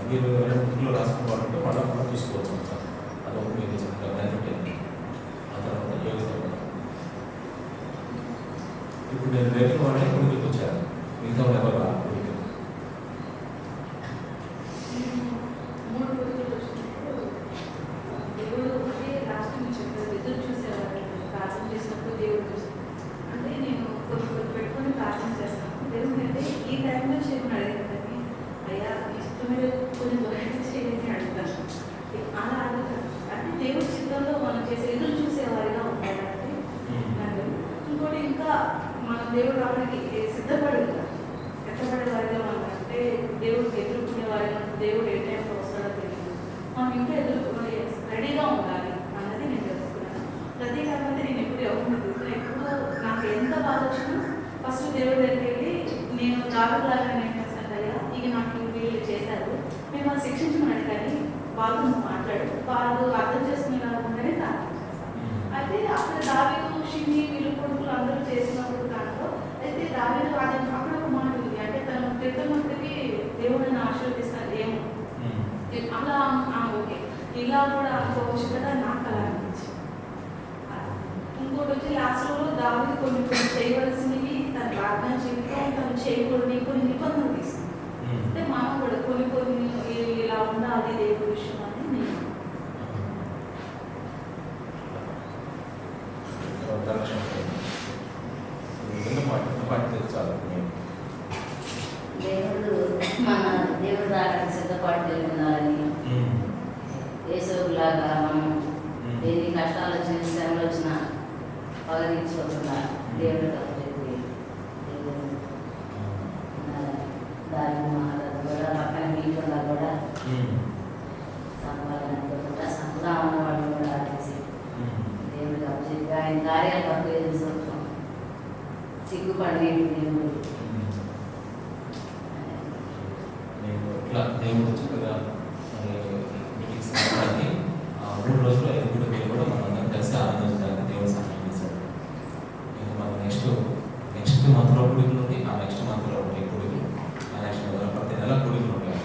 మీరు ఎవరైనా బుక్లో రాసుకోవాలంటే మళ్ళీ మనం చూసుకోవచ్చు సార్. అదొకటి మీరు చక్కగా బెనిఫిట్. ఆ తర్వాత యోగిత. ఇప్పుడు నేను రేపు వాళ్ళే గుడికి వచ్చాను, మిగతా వాళ్ళు ఎవరు రా గుడికి. దేవుడు అంటే లాస్ట్ నుంచి చెప్పారు, ఎదురు చూసేవారు ప్రార్థన చేసినప్పుడు దేవుడు అంటే నేను కొన్ని పెట్టుకొని ప్రార్థన చేస్తాను. దేవుడు అంటే ఈ టైంలో చేయమని అడిగాను, అయ్యా ఇష్టమైన కొన్ని దొరికి చేయని అడుగుతాను. అలా అడుగుతాను అంటే దేవుడి చిత్రంలో మనం చేసే ఎదురు చూసేవారిగా ఉండాలంటే నాకు. ఇంకోటి ఇంకా మన దేవుడు రావడానికి సిద్ధపడి ఉంటారు, ఎత్తపడే వారిగా మనం అంటే దేవుడికి ఎదుర్కొనే వారిగా దేవుడు ఏ టైంలో వస్తాడో తెలియదు. మనం ఇంకా రెడీగా ఉండాలి అన్నది నేను తెలుసుకున్నాను. ప్రత్యేకంగా నేను ఎప్పుడు ఎవరు ఎప్పుడు నాకు ఎంత బాధ వచ్చినా ఫస్ట్ దేవుడి దగ్గరికి వెళ్ళి నేను జాగ్రత్తగా నేను చేస్తాను అయ్యా, ఇక నాకు వీళ్ళు చేశారు, మేము వాళ్ళు శిక్షించమని కానీ వాళ్ళతో మాట్లాడు, వాళ్ళు అర్థం చేసుకునేలా ఉంటేనే ప్రార్థన చేస్తాను. అయితే అక్కడ దావీదు షిమ్మి వీళ్ళు కొడుకులు అందరూ చేసినప్పుడు దాంట్లో అయితే దావీదు అది అక్కడ ఒక మాట ఉంది, అంటే తను తిరుగుతున్నప్పటికీ దేవుడిని ఆశీర్వదిస్తాను ఏమో అలా ఓకే ఇలా కూడా అనుకోవచ్చు కదా, నాకు అలా అనిపించింది. ఇంకోటి వచ్చి లాస్ట్లో దావీదు కొన్ని చేయవలసినవి తన ప్రార్థన జీవితం తను చేయకూడని కొన్ని నిబంధనలు తీసుకుంది. అంటే మనం కూడా కొన్ని ఇలా ఉండాలి దేవుడి విషయం అని నేను దేవుడు రావడానికి సిద్ధపాటు ఉండాలని, యేసులాగా మనం ఎన్ని కష్టాలు వచ్చిన శ్రమలు వచ్చినా పగదించుకోకుండా దేవుడు చెప్పి దాని మహారాజు కూడా పక్కన మీకుండా కూడా సంపాదనకుండా సంపదా ఉన్నవాళ్ళు కూడా ఆడేసి దేవుడు చెప్పి ఆయన కార్యాలు పట్టు ఎదురు చూస్తాం సిగ్గుపడి దేవుడు ఇట్లా దేవుడు చక్కగా మీటింగ్స్ అవడానికి 3 రోజులు 5 గుడికి కూడా మనం అందరం కలిసి ఆనందించడానికి దేవుడు సహాయం చేశాడు. ఇంకా మనం నెక్స్ట్ మంత్లో గుడికలు ఉంటాయి, ఆ నెక్స్ట్ మంత్లో ఉంటాయి గుడికలు, ఆ నెక్స్ట్ ప్రతి నెల గుడికలు ఉంటాయి.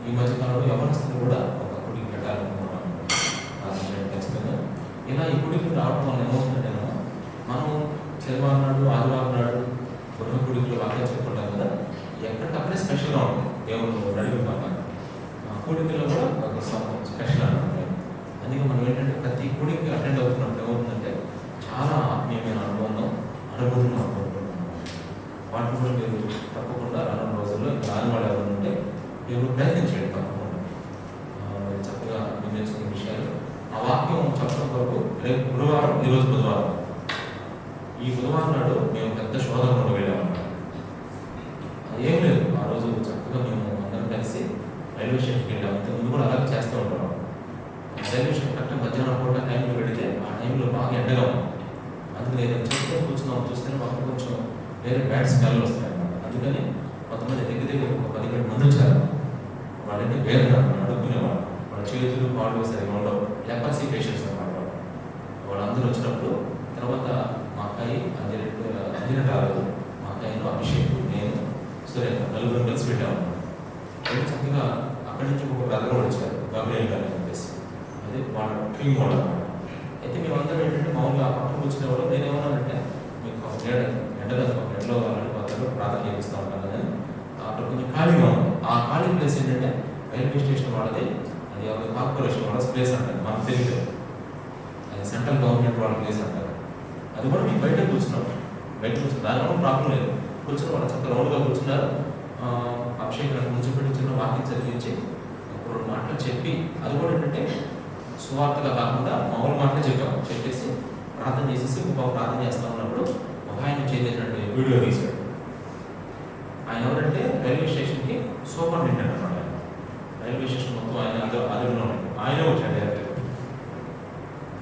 ఈ మధ్యకాలంలో ఎవరిస్తున్నారు కూడా ఒక గుడికి పెట్టాలనుకుంటున్నాను ఖచ్చితంగా. ఇలా ఈ గుడికి రావడం వల్ల ఏమవుతుందంటే మనం శనివారం నాడు ఆదివారం నాడు గృహ గుడికలు వాక్యం చెప్పుకుంటాం కదా, ఎక్కడికక్కడే స్పెషల్గా ఉంటుంది దేవుడు నడిపి పక్కన కూడికలో కూడా ఒక స్పెషల్ అనమాట. అందుకే మనం ఏంటంటే ప్రతి గుడికి అటెండ్ అవుతున్నప్పుడు ఏమవుతుందంటే చాలా ఆత్మీయమైన అనుభూతిని అనుకుంటున్నాం. వాటిని కూడా మీరు తప్పకుండా రానున్న రోజుల్లో రాని వాళ్ళు ఎవరు ఉంటే మీరు ప్రయత్నించండి తప్పకుండా. చక్కగా మీరు నేర్చుకునే విషయాలు ఆ వాక్యం చెప్పడం వరకు రేపు గురువారం, ఈరోజు బుధవారం. ఈ బుధవారం నాడు మేము పెద్ద శోధనలో వెళ్ళామన్నమాట. ఏం లేదు, ఆ రోజు చక్కగా మేము అందరం కలిసి రైల్వే స్టేషన్కి వెళ్ళాము. ముందు కూడా అలాగే చేస్తూ ఉంటాం. రైల్వే స్టేషన్ కరెక్ట్ మధ్యాహ్నం పూట టైంలో పెడితే ఆ టైంలో బాగా ఎండగా ఉంది. అందుకని ఏదైనా చూస్తే కూర్చున్నాం, చూస్తే మాకు కొంచెం వేరే బ్యాడ్ స్మెల్ వస్తాయి అన్నమాట. అందుకని కొంతమంది దగ్గర ఒక 17 మంది వచ్చారు. వాళ్ళంటే వేదన అడుక్కునేవాళ్ళు, వాళ్ళ చేతులు కాళ్ళు సరిగా ఉండవు, లెపర్సీ పేషెంట్స్ అన్నమాట. వాళ్ళందరూ వచ్చినప్పుడు తర్వాత మా అక్కాయి అంజన రాలేదు, మా అక్కాయిలో అభిషేక్, నేను సురేఖ నలుగురు కలిసి పెట్టాము. అయితే చక్కగా అక్కడి నుంచి ఒక బ్రదర్ కూడా వచ్చారు, గబ్రియల్ గారు అని చెప్పేసి, అదే వాళ్ళ టీమ్ వాళ్ళు అన్నమాట. అయితే మేమందరం ఏంటంటే మామూలుగా పక్కన వచ్చినవాళ్ళు నేనేమన్నానంటే మీకు ఒక ఎండలో వాళ్ళని వాళ్ళలో ప్రార్థన చేపిస్తూ ఉంటాను కదా, అక్కడ కొంచెం ఖాళీగా ఉంది. ఆ ఖాళీ ప్లేస్ ఏంటంటే రైల్వే స్టేషన్ వాళ్ళది, అది ఎవరి కార్పొరేషన్ వాళ్ళ ప్లేస్ అంటారు, మనకు తెలియదు. అది సెంట్రల్ గవర్నమెంట్ వాళ్ళ ప్లేస్ అంటారు. అది కూడా మేము బయట కూర్చున్నాం, దాని వల్ల ప్రాబ్లం లేదు. కూర్చుని వాళ్ళు చక్కగా రౌండ్గా కూర్చున్నారు. అభిషేకాన్ని కూర్చోబెట్టి చిన్న వాక్యం చదివించి 2 మాటలు చెప్పి, అది కూడా ఏంటంటే సువార్తగా కాకుండా మామూలు మాటలే చెప్పేసి ప్రార్థన చేసేసి ప్రార్థన చేస్తా ఉన్నప్పుడు ఒక ఆయన చేసేటట్టు వీడియో తీశాడు. ఆయన ఎవరంటే రైల్వే స్టేషన్కి సూపరింటెండెంట్ అన్నమాట. రైల్వే స్టేషన్ మొత్తం ఆయన అదుపులో ఉన్నాడు, ఆయనే వచ్చాడు.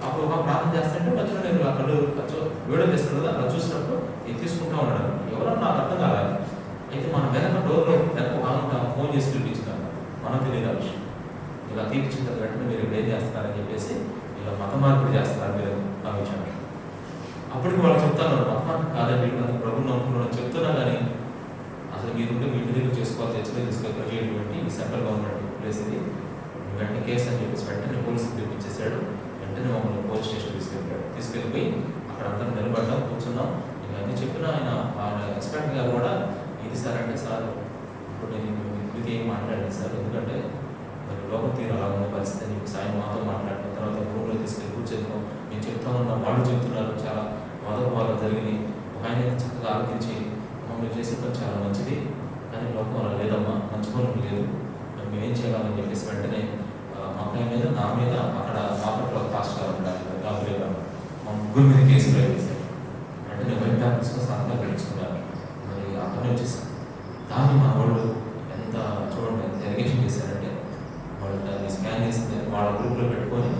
అప్పుడు ఒక ప్రార్థన చేస్తుంటే మధ్యలో నేను అక్కడ వీడియో తీస్తాను కదా, అలా చూసినప్పుడు ఇది తీసుకుంటా ఉన్నాడు. ఎవరన్నా నాకు అర్థం కాలేదు. అయితే మన వెనక డోర్లో వెనక ఫోన్ చేసి పిలిపించినారు, మనం తెలియదు ఆ విషయం. ఇలా తీర్చిన వెంటనే మీరు ఏం చేస్తున్నారని చెప్పేసి ఇలా మత మార్పిడి చేస్తున్నారు మీరు భావించారు. అప్పటికి వాళ్ళు చెప్తాను, మత మార్పు కాదండి, నాకు ప్రభుత్వం నమ్ముకున్నాను చెప్తున్నా, కానీ అసలు మీరుంటే మీ ఇంటి దగ్గర చేసుకోవాలి, తెచ్చుకొని తీసుకెళ్ళి ఈ సెంట్రల్ గవర్నమెంట్ ప్లేస్ ఇది, వెంటనే కేసు అని చెప్పేసి వెంటనే పోలీసులు పిలిపించేశాడు. వెంటనే మమ్మల్ని పోలీస్ స్టేషన్ తీసుకెళ్ళిపోయి అక్కడ అందరం నిలబడ్డాం, కూర్చున్నాం. ఇంకా అన్నీ చెప్పిన ఆయన ఎక్స్పర్ట్ గారు కూడా ఇది సార్ అంటే సార్ ఇప్పుడు నేను ఇది ఏం మాట్లాడాను సార్, ఎందుకంటే మరి లోపల తీరు అలా ఉన్న పరిస్థితి అని చెప్పేసి ఆయన మాతో మాట్లాడిన తర్వాత రూమ్లో తీసుకెళ్ళి కూర్చొని మేము చెప్తా ఉన్నాం, వాళ్ళు చెప్తున్నారు చాలా వాదోపాలు జరిగినాయి. ఆయన చక్కగా ఆలోచించి మమ్మల్ని చేసే పని చాలా మంచిది, కానీ లోకం అలా లేదమ్మా, మంచి పనులు లేదు, మరి మేము ఏం చేయాలని చెప్పేసి వెంటనే మా అమ్మాయి మీద నా మీద అక్కడ బాపట్లో పాస్ట్ గారు ఉండాలి గాబులేగా మా ముగ్గురు మీద కేసు రైజ్ చేశారు. వెంటనే వైట్ తీసుకొని సంతకాలు పెట్టించుకున్నారు. మరి ఆ పని వచ్చేసారు. దాన్ని మా వాళ్ళు ఎంత చూడండి ఎంత ఎలిగేషన్ చేశారంటే వాళ్ళు దాన్ని స్కాన్ చేస్తే వాళ్ళ గ్రూప్లో పెట్టుకొని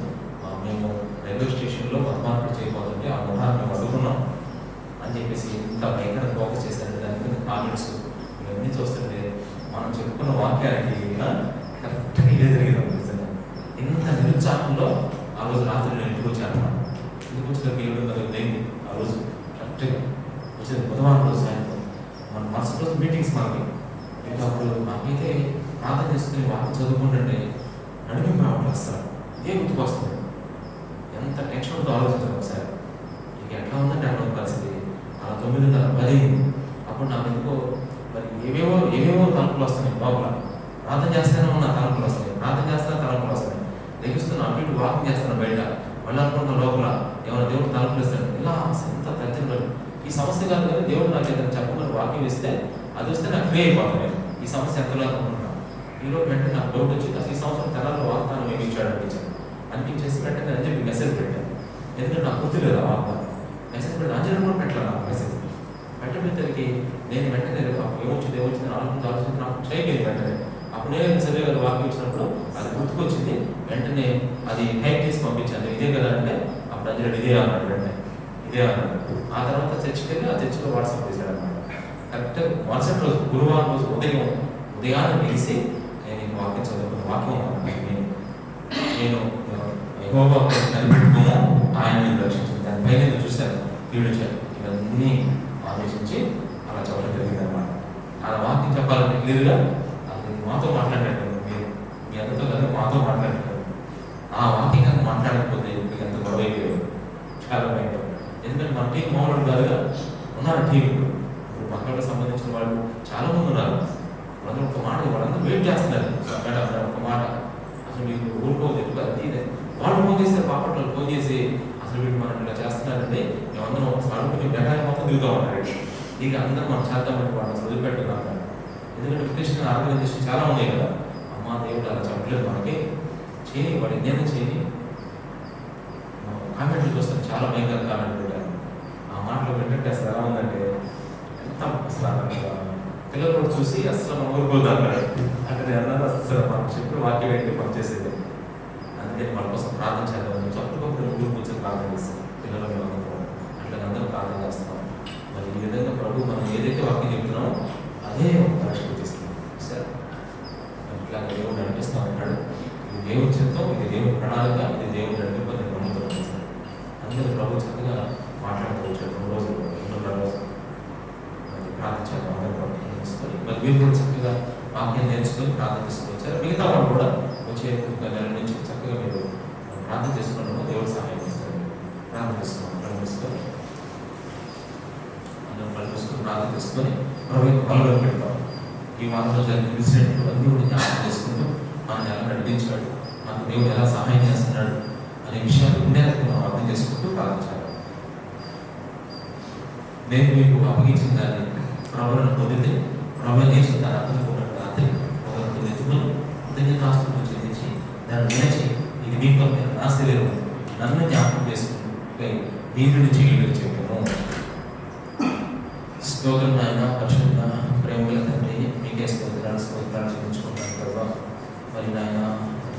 మేము రైల్వే స్టేషన్లో మార్కెట్ చేయబోతుంటే ఆ మొహాన్ని మేము అడుగుతున్నాం అని చెప్పేసి ఇంత భయంకర ఫోకస్ చేశారంటే దాని మీద కామెంట్స్ ఇవన్నీ చూస్తుంటే మనం చెప్పుకున్న వాక్యానికి కరెక్ట్గా ఇదే జరిగింది అనిపిస్తుంది. ఇంత నిరుత్సాహంలో ఆ రోజు రాత్రి నేను ఇంటికి వచ్చాను. ఇంటికి వచ్చిన 7:30 అయింది ఆ రోజు కరెక్ట్గా వచ్చేది బుధవారం రోజు సాయంత్రం. మన మరుసటి రోజు మీటింగ్స్ మనకి. ఇంకా అప్పుడు నాకైతే ప్రార్థన చేసుకుని వాక్యం చదువుకుంటుంటే నడిమి రావడం వస్తారు ఇదే గుర్తుకు వస్తుంది. ఎంత టెన్షన్ ఉందో ఆలోచించాను ఒకసారి. ఇక ఎట్లా ఉందంటే అక్కడ పరిస్థితి అలా 9:30 అప్పుడు నాకు ఎందుకో మరి ఏవేవో తలుపులు వస్తున్నాయి లోపల. ప్రార్థన చేస్తూనే ఉన్న తలుపులు వస్తాయి, ప్రార్థన చేస్తున్నా తలుపులు వస్తాయి, లెగిస్తున్నా అటు ఇటు వాకింగ్ చేస్తాను బయట, మళ్ళీ అనుకుంటున్న లోపల ఏమైనా దేవుడు తలుపులు ఇస్తాడు. ఇలా ఎంత తగ్గింది. ఈ సమస్య కాదు కానీ దేవుడు నాకు ఏదైనా చెప్పమని వాక్యం ఇస్తే అది వస్తే నాకు ఫ్రీ అయిపోతాను. ఈ సమస్య ఎంతలా అనుకుంటున్నాను. ఈరోజు వెంటనే నాకు డౌట్ వచ్చి ఈ సంవత్సరం తెరాల్లో వాగ్దానం ఏమి ఇచ్చాడు అనిపించేసి వెంటనే అని చెప్పి మెసేజ్ పెట్టాను. ఎందుకంటే నాకు గుర్తులేదు ఆ వాగ్దానం. మెసేజ్ పెట్టి అంజలి కూడా పెట్టలేదు నాకు మెసేజ్ పెట్టబెట్టరికి నేను వెంటనే ఏమొచ్చింది ఆలోచించి నాకు చేయలేదు. వెంటనే అప్పుడు నేను చదివే వాక్యం ఇచ్చినప్పుడు అది గుర్తుకొచ్చింది. వెంటనే అది టైప్ చేసి పంపించాను. ఇదే కదా అంటే అప్పుడు అంజలి ఇదే అన్నాడు. వెంటనే ఇదే అన్నాడు. ఆ తర్వాత చర్చికి వెళ్ళి ఆ చర్చిలో వాట్సాప్ చేశాడు అన్నమాట. కరెక్ట్ మరుసటి రోజు గురువారం రోజు ఉదయాన్నే తెలిసి నేను వాక్యం చదువుకున్న వాక్యం నేను యెహోవా కనిపెట్టుకోము ఆయన రక్షించింది. దానిపై నేను చూశాను వీడిచాను. ఇవన్నీ ఆలోచించి అలా చెప్పడం జరిగింది అన్నమాట. ఆ వాక్యం చెప్పాలంటే క్లియర్గా అది మాతో మాట్లాడినట్టు మీరు మీ అందరితో కలిసి మాతో మాట్లాడినట్టు ఆ వాక్యం కనుక మాట్లాడకపోతే మీకు ఎంత గొడవ అయిపోయారు చాలా భయంకరం. ఎందుకంటే మన టీం మామూలు కాదుగా ఉన్నారు టీం. ఇప్పుడు పక్కలకు సంబంధించిన వాళ్ళు చాలా మంది ఉన్నారు. వాళ్ళందరూ ఒక మాట వాళ్ళందరూ వెయిట్ చేస్తున్నారు. ఒక మాట అసలు మీకు ఊరుకోదు ఎక్కువ అది వాళ్ళు ఫోన్ చేస్తారు. పాపట్లో ఫోన్ చేసి అసలు వీళ్ళు మనం ఇలా చేస్తున్నారంటే మేమందరం ఒకసారి డేటా మొత్తం దిగుతూ ఉంటారు. ఇక అందరూ మనం చేద్దామంటే వాళ్ళని వదిలిపెట్టుకున్నాం. ఎందుకంటే వికృష్ణ ఆర్గనైజేషన్ చాలా ఉన్నాయి కదా. అమ్మ దేవుడు అలా చెప్పలేదు మనకి చేయని వాడు నేను చేయని కామెంట్లు చూస్తాను. చాలా భయంకర కామెంట్లు పెట్టాను. ఆ మాటలు పెట్టంటే అసలు ఎలా ఉందంటే ఎంత అసలు పిల్లలు కూడా చూసి అసలు మనం ఊరుకోదు అన్నాడు. అంటే అన్నారు అసలు మనం చెప్పిన వాక్యం ఏంటి పనిచేసేది. అందుకే మన కోసం ప్రార్థన చేద్దాం. చక్కగా ఊరు కూర్చొని ప్రార్థన చేస్తాం. పిల్లలు మేమందరం అట్లా అందరం ప్రార్థన చేస్తాం. మరి ఈ విధంగా ప్రభు మనం ఏదైతే వాక్యం చెప్తున్నామో అదే పరీక్ష చేస్తాం. సరే ఇట్లా దేవుడు నడిపిస్తూ ఉంటాడు. ఇది దేవుడి చిత్తం, ఇది దేవుడి ప్రణాళిక, ఇది దేవుడు నడిపి నేను నమ్ముతున్నాను. సార్ అందరూ ప్రభు చక్కగా మాట్లాడుకోవచ్చు. 2 రోజులు 2.5 రోజులు ప్రార్థించాను. అందరూ ప్రార్థన తీసుకొని మరి మీరు కూడా చక్కగా వాక్యం నేర్చుకొని ప్రార్థన తీసుకొచ్చారు. మిగతా వాళ్ళు కూడా వచ్చే 1 నెల నుంచి చక్కగా మీరు ప్రార్థన చేసుకోవడంలో దేవుడు సహాయం చేస్తారు. ప్రార్థన చేసుకోండి. కళ్ళు తీసుకొని అందరూ కళ్ళు తీసుకొని ప్రార్థన చేసుకొని పనులు పెడతాం. ఈ వారంలో జరిగిన ఇన్సిడెంట్లు అన్నీ కూడా జ్ఞాపకం చేసుకుంటూ మనల్ని ఎలా నడిపించాడు, మనకు దేవుడు ఎలా సహాయం చేస్తున్నాడు అనే విషయాలు ఉండేందుకు మనం అర్థం చేసుకుంటూ ప్రార్థించాలి. నేను మీకు అప్పగించిన దాన్ని ప్రభువులను పొందితే ప్రభు చేసిన దాన్ని అర్థం రాత్రి ఒకరిని ఎత్తుకుని కృతజ్ఞతాస్తుతులు చెల్లించి దాన్ని నిలిచి ఇది మీకు నా శరీరం నన్ను జ్ఞాపకం చేసుకుంటే నీరు నుంచి నీళ్ళు చెప్పాను. స్తోత్రం నాయన పరిశుద్ధ ప్రేమల తండ్రి మీకే స్తోత్రాలు చెల్లించుకుంటాను ప్రభావ. మరి నాయన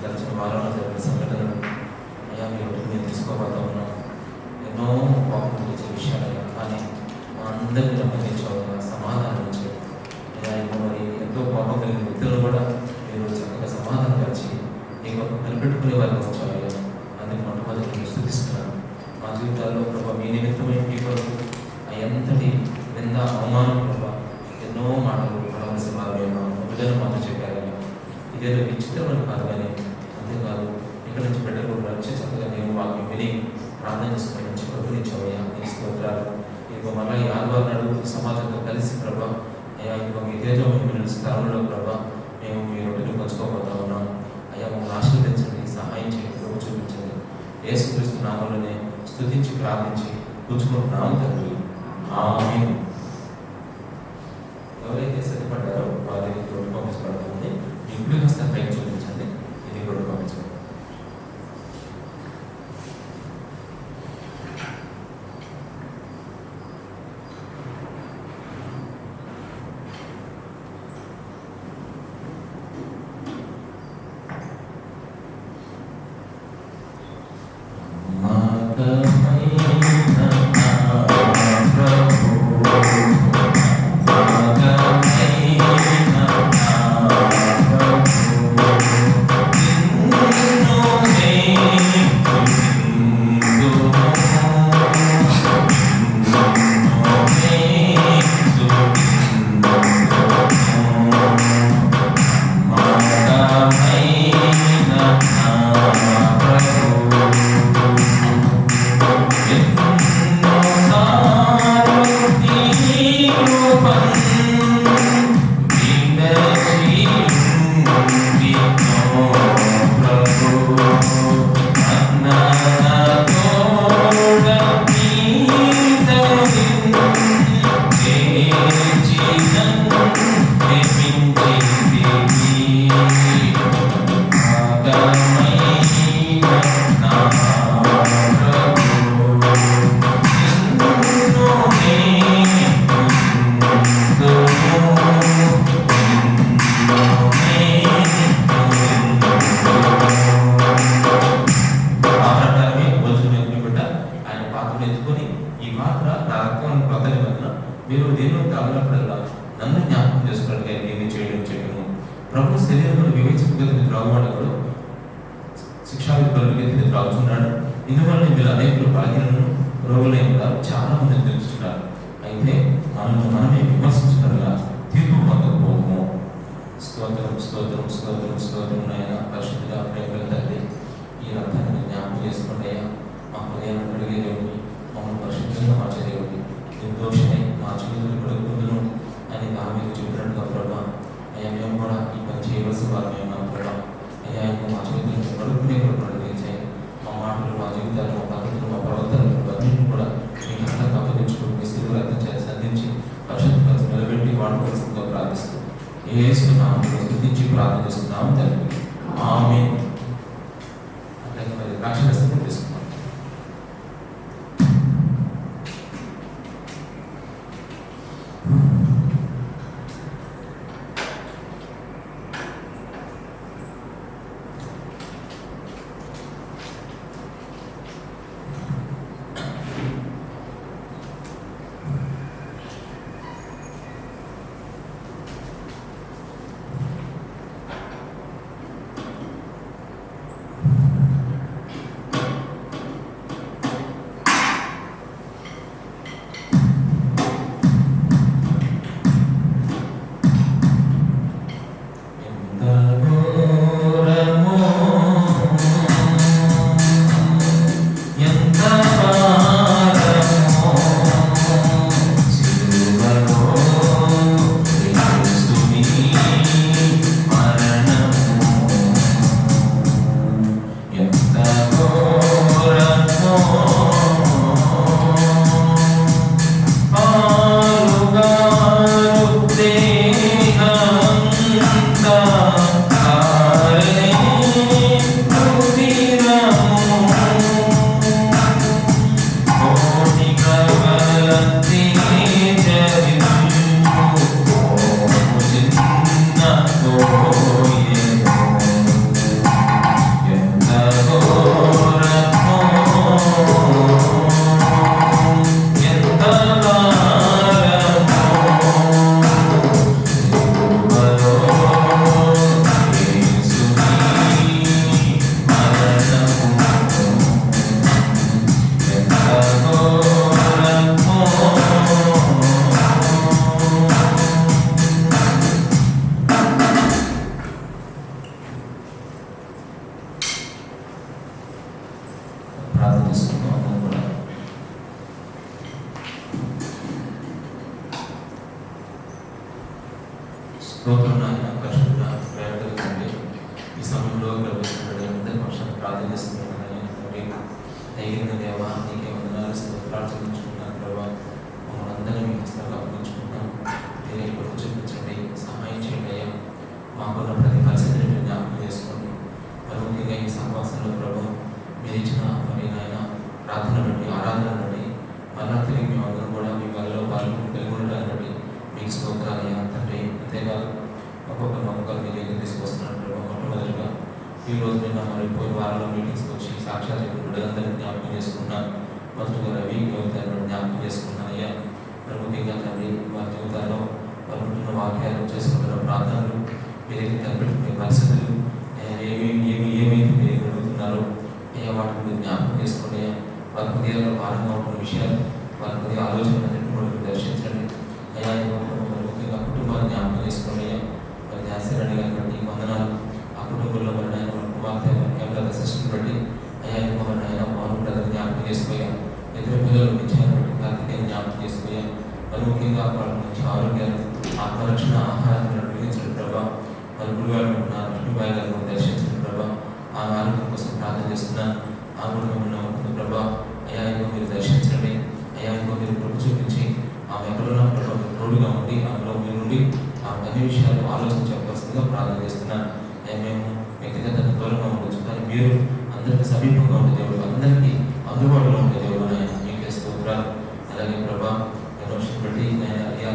గడిచిన వారంలో జరిగిన సంఘటనలు అయ్యా మీరు నేను తీసుకోబోతా ఉన్నాం. ఎన్నో పాపం తెలిసే విషయాలు కానీ మా అందరినీ నమ్మకించవల్ల సమాధానం ఇచ్చారు. మరి ఎంతో పాపం కలిగిన వ్యక్తులను కూడా మీరు చక్కగా సమాధానం పరిచి నీకు కనిపెట్టుకునే వారికి వచ్చారు. అందుకు మొట్టమొదటి మీరు స్థుతిస్తున్నాను. మా జీవితాల్లో ప్రభావ మీ నిమిత్తమై మీ కొరకు ఎంతటి నింద అవమానం ప్రభావ ఎన్నో మాటలు పడవలసిన వారు మొదలైన మాటలు చెప్పారు. ఇది ఇదేదో విచిత్రమైన కాదు, కానీ అంతేకాదు ఇక్కడ నుంచి బిడ్డలు కూడా వచ్చి చక్కగా నేను వాక్యం విని ప్రార్థన చేసుకుని మంచి కృపనిచ్చావయ్యా, నీ స్తోత్రాలు. ఇదిగో మళ్ళీ ఈ ఆదివారం నాడు సమాజంతో కలిసి ప్రభా, అయ్యా ఇదిగో మీ తేజోమహిమల స్థలంలో ప్రభా మేము మీ రొట్టెలు పంచుకోబోతా ఉన్నాం. అయ్యా మమ్మల్ని ఆశీర్వదించండి, సహాయం చేయండి, కృప చూపించండి. యేసుక్రీస్తు నామములోనే స్తుతించి ప్రార్థించి కూర్చుకుంటున్నాం తండ్రి, ఆమేన్. ఎవరైతే సిద్ధపడ్డారో వారికి రొట్టె పంపించబడుతుంది. ఇప్పుడు హస్తం పైకి చూపించండి, ఇది రొట్టె పంపించండి. మీరు దేనిలో తాగినప్పుడల్లా నన్ను జ్ఞాపకం చేసుకున్నట్టుగా ఏమి చేయడం చేయడము. ప్రభు శరీరంలో వివేచింపగలిగిన త్రాగువాడు శిక్షావిధులను ఎత్తి త్రాగుతున్నాడు. ఇందువల్ల మీరు అనేకులు బలహీనను రోగులై ఉన్నారు, చాలా మంది తెలుస్తున్నారు. అయితే మనమే విమర్శించినట్టుగా తీర్పు పొందకపోము. స్తోత్రం స్తోత్రం స్తోత్రం స్తోత్రం నాయన. పరిశుద్ధిగా ప్రేమ తండ్రి, ఈ రక్తాన్ని జ్ఞాపకం చేసుకోండి అయ్యా. మా హృదయాన్ని అడిగే దేవుడిని, మమ్మల్ని పరిశుద్ధంగా మార్చే దేవుడిని, నిర్దోషమై మా జీవితంలో పడుకుందును అని మీరు చెప్పినట్టుగా ప్రభా అయ్యా మేము కూడా ఈ పని చేయవలసిన వారు మేము ప్రభా అయ్యా ఇంకా మా జీవితంలో పడుకునే కూడా చేయాలి. మా మాటలు, మా జీవితాలు, మా పద్ధతులు, మా ప్రవర్తనలు అన్నింటినీ కూడా మీకు అంతా అప్పగించుకుని మీ స్థితిలో అర్థం చేసి అందించి పరిశుద్ధంగా నిలబెట్టి వాడుకోవాల్సిందిగా ప్రార్థిస్తూ యేసు నామములో స్తుతించి ప్రార్థన చేస్తున్నాము తండ్రి, ఆమేన్. అట్లాగే మరి ద్రాక్షరసం తీసుకున్నాం. స్తోత్రం నాయన పరిశుద్ధ ప్రేమకండి ఈ సమయంలో అందరి పక్షాన్ని ప్రార్థన చేస్తున్నాను. తగిన దేవా నీకే వందనాలు స్తోత్రాలు చెల్లించుకున్నాను. ప్రభావ మమ్మల్ని అందరినీ మీ హస్తాలకు అప్పగించుకుంటాం. మీరే కొడుకు చూపించండి, సహాయం చేయండి అయ్యా. మాకున్న ప్రతి పరిస్థితిని మీరు జ్ఞాపకం చేసుకోండి. మరి ముఖ్యంగా ఈ సహవాసంలో ప్రభావం మీరు ఇచ్చిన మరి నాయన ప్రార్థన బట్టి ఆరాధన బట్టి మళ్ళా తిరిగి మేము అందరం కూడా మీ వల్ల పాల్గొని కలిగి ఉండటాన్ని బట్టి మీకు స్తోత్రాలు అయ్యా తండ్రి. అంతేకాదు ఒక్కొక్క నమ్మకాలు మీరు ఏం తీసుకొస్తున్నారు ప్రభావ. మొట్టమొదటిగా ఈ రోజు నిన్న మరి పోయిన వారంలో మీటింగ్స్కి వచ్చి సాక్షాత్ బిడ్డలందరినీ జ్ఞాపకం చేసుకున్నాను. మొదటిగా రవి యువతను జ్ఞాపకం చేసుకున్నాను అయ్యా. మరి ముఖ్యంగా తండ్రి వారి జీవితాల్లో వారు ఉంటున్న వాక్యాలు చేసుకుంటున్న ప్రార్థనలు మీరు కనిపెట్టుకునే పరిస్థితులు ఏమైతే మీరు అడుగుతున్నారో అయ్యా వాటిని మీరు జ్ఞాపకం చేసుకోండి అయ్యా. వారి హృదయాల్లో భారంగా ఉంటున్న విషయాలు వారి హృదయ ఆలోచనలన్నింటినీ కూడా మీరు దర్శించండి అయ్యా. ముఖ్యంగా కుటుంబాన్ని జ్ఞాపకం చేసుకోండి అయ్యా. మరి ధ్యాసరాణి గారి వందనాలు ఆ కుటుంబంలో మరి ఆయన కుమార్తె కేవలం సిస్టమ్ బట్టి అయ్యా మరి ఆయన పవన్ బ్రదర్ జ్ఞాపకం చేసుకోయా. ఇద్దరు పిల్లలు ఇచ్చినటువంటి కార్తీకేయుని జ్ఞాపకం చేసుకోయా. మరి ముఖ్యంగా వాళ్ళ నుంచి ఆరోగ్యాలు ఆత్మరక్షణ ఆహారాన్ని నిర్వహించడం ప్రభావ. మరి గురువారు ఉన్నారు లక్ష్మీబాయి గారు దర్శించిన ప్రభావ. ఆ ఆరోగ్యం కోసం ప్రార్థన చేస్తున్నాను. ఆ కూడా మిమ్మల్ని నమ్ముకున్న ప్రభావ. అయ్యా ఇంకో మీరు దర్శించండి అయ్యా. ఇంకో మీరు కృప చూపించి ఆమె ఎక్కడున్న ప్రభావ తోడుగా ఉండి అందులో మీరు నుండి ఆ అన్ని విషయాలు ఆలోచన చెప్పవలసిందిగా ప్రార్థన చేస్తున్నాను. మేము వ్యక్తిగత దూరంగా ఉండొచ్చు కానీ మీరు అందరికీ సమీపంగా ఉండే దేవుడు, అందరికీ అందుబాటులో ఉండే దేవుడు ఆయన మీకే స్తోత్రాలు. అలాగే ప్రభా ఎమోషన్ బట్టి నేను అయ్యా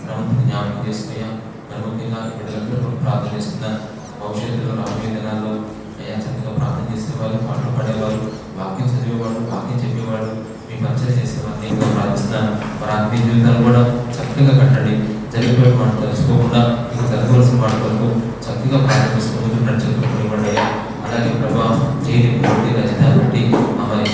శ్రమంతిని జ్ఞాపకం చేసుకుయ్యా. మరి ముఖ్యంగా బిడ్డలందరూ ప్రార్థన చేస్తున్నాను. భవిష్యత్తులో రాబోయే దినాల్లో అయ్యా చక్కగా ప్రార్థన చేసేవాళ్ళు, పాటలు పాడేవాళ్ళు, వాక్యం చదివేవాడు, వాక్యం చెప్పేవాడు, మీ పరిచయం చేసేవాడిని ఇంకా ప్రార్థిస్తున్నాను. మరి ఆత్మీయ జీవితాలు కూడా చక్కగా కట్టండి. జరిగిపోయిన మాట తెలుసుకోకుండా ఇంకా జరగవలసిన మాట వరకు చక్కగా ప్రార్థన చేసుకుంటూ నడుచుకుంటూ అలాగే ప్రభా జైలు బట్టి రచన బట్టి మరి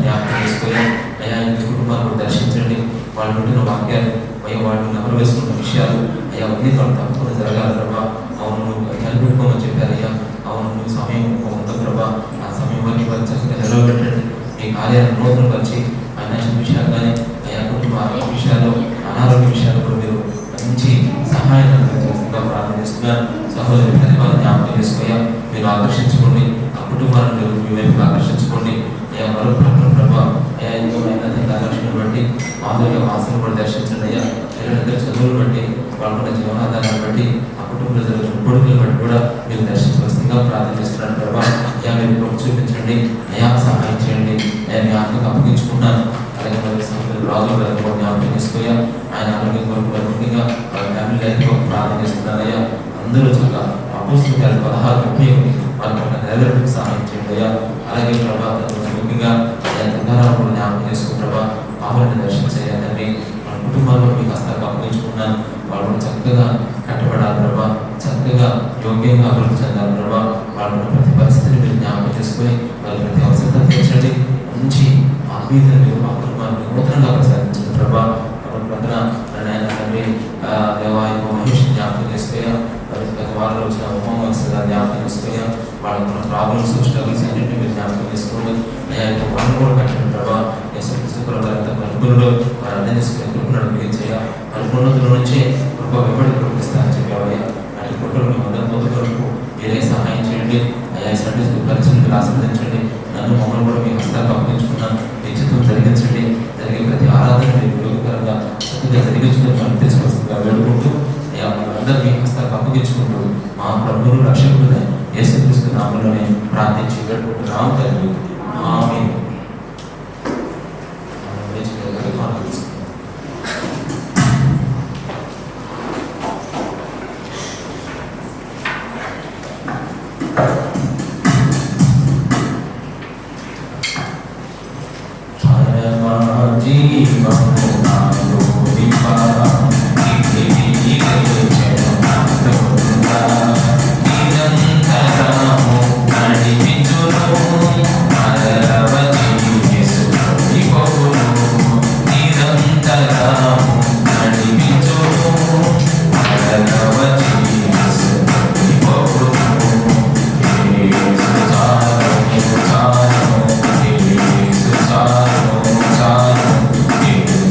జ్ఞాపకం చేసుకొని అయ్యా ఇంటి కుటుంబాలను దర్శించండి. వాళ్ళు ఉంటున్న వాక్యాలు అయ్యా వాళ్ళు నెమరు వేసుకున్న విషయాలు అయ్యా అన్ని వాళ్ళు తప్పకుండా జరగాలి ప్రభా. అవును నువ్వు కనిపెట్టుకోమని చెప్పారయ్యా. అవును నువ్వు సమయం ఉందా ప్రభా. ఆ సమయం వరకు వాళ్ళు చక్కగా నిలవబెట్టండి. మీ కార్యాలను నూతనపరిచి ఫైనాన్షియల్ విషయాలు కానీ అయ్యా కుటుంబ ఆరోగ్య విషయాల్లో అనారోగ్య విషయాలు కూడా మీరు మంచి సహాయం చేస్తుందిగా ప్రార్థన చేస్తున్నారు. సహోదరి ప్రతిభను జ్ఞాపకం చేసుకోయా. మీరు ఆకర్షించుకోండి. ఆ కుటుంబాలను మీరు మీ వైపు ఆకర్షించుకోండి అయ్యా. మరో ప్రకటన ప్రభావ అయ్యా ఇంకోమైనా ఆకర్షణను బట్టి ఆధునిక ఆశను కూడా దర్శించండి అయ్యా. పిల్లలందరూ చదువులు బట్టి వాళ్ళకున్న జీవనాధారాన్ని బట్టి ఆ కుటుంబంలో జరుగుతున్న కొడుకులు బట్టి కూడా మీరు దర్శించవలసిందిగా ప్రార్థన చేస్తున్నాను ప్రభావ. అయ్యా మీరు కొడుకు చూపించండి అయ్యా, సహాయం చేయండి అయ్యా. మీ ఆత్మకు అప్పగించుకున్నాను. అలాగే మరి సహోదరులు రాజు గారు కూడా జ్ఞాపకం చేసుకోయా. ఆయన ఆరోగ్యం కొరకు ముఖ్యంగా వాళ్ళ ఫ్యామిలీ లైఫ్ కొరకు ప్రార్థన చేస్తున్నాను అయ్యా. అందరూ చక్కగా అపోస్తుల 16:31 వాళ్ళకి నెరవేర్పుకు సహాయం చేయండి అయ్యా. అలాగే ప్రభా ముఖ్యంగా తెలంగాణ కూడా జ్ఞాపకం చేసుకో ప్రభా. ఆమెను దర్శించేయాలని మన కుటుంబాల్లో మీకు హస్తాలకు అప్పగించుకున్నాను. వాళ్ళు చక్కగా కట్టబడాలి ప్రభా. చక్కగా యోగ్యంగా అభివృద్ధి చెందాలి ప్రభా. వాళ్ళ ప్రతి పరిస్థితిని మీరు జ్ఞాపకం చేసుకుని వాళ్ళ ప్రతి అవసరం తీర్చండి. మంచి ఆత్మీయతను మీరు మా కుటుంబాన్ని నూతనంగా ప్రసాదించండి ప్రభా. ప్రకటన నాయన తండ్రి దేవాయకు మహేష్ జ్ఞాపకం చేసుకోయా. గత వారంలో వచ్చిన ఉమామహేశ్వర జ్ఞాపకం చేసుకోయా. వాళ్ళకున్న ప్రాబ్లమ్స్ స్ట్రగుల్స్ అన్నింటినీ మీరు జ్ఞాపకం చేసుకోండి అయ్యా. వాళ్ళు కూడా కట్టండి ప్రభా. పరిపూర్ణుడు వారు అర్థం చేసుకుని కృపను నడిపించయ్యా. పరిపూర్ణతల నుంచి కృప వెంబడి కృపిస్తారని చెప్పావయ్యా. అటు కృపలు మీ అందరి మొదటి వరకు మీరే సహాయం చేయండి అయ్యా. సండే స్కూల్ పరిచయం మీరు ఆస్వాదించండి. నన్ను మమ్మల్ని కూడా మీ హస్తాలకు అప్పగించుకున్నాను. మీ చిత్తం జరిగించండి. జరిగే ప్రతి ఆరాధన మీరు ఉపయోగకరంగా చక్కగా జరిగించుకుని మనం తెలుసుకోవాల్సిందిగా వేడుకుంటూ అయ్యా అందరూ మీ హస్తాలకు అప్పగించుకుంటూ మా ప్రభువును రక్షకుడునే యేసుక్రీస్తు నామములోనే ప్రార్థించి వేడుకుంటున్నాము తండ్రి. ఆమేన్.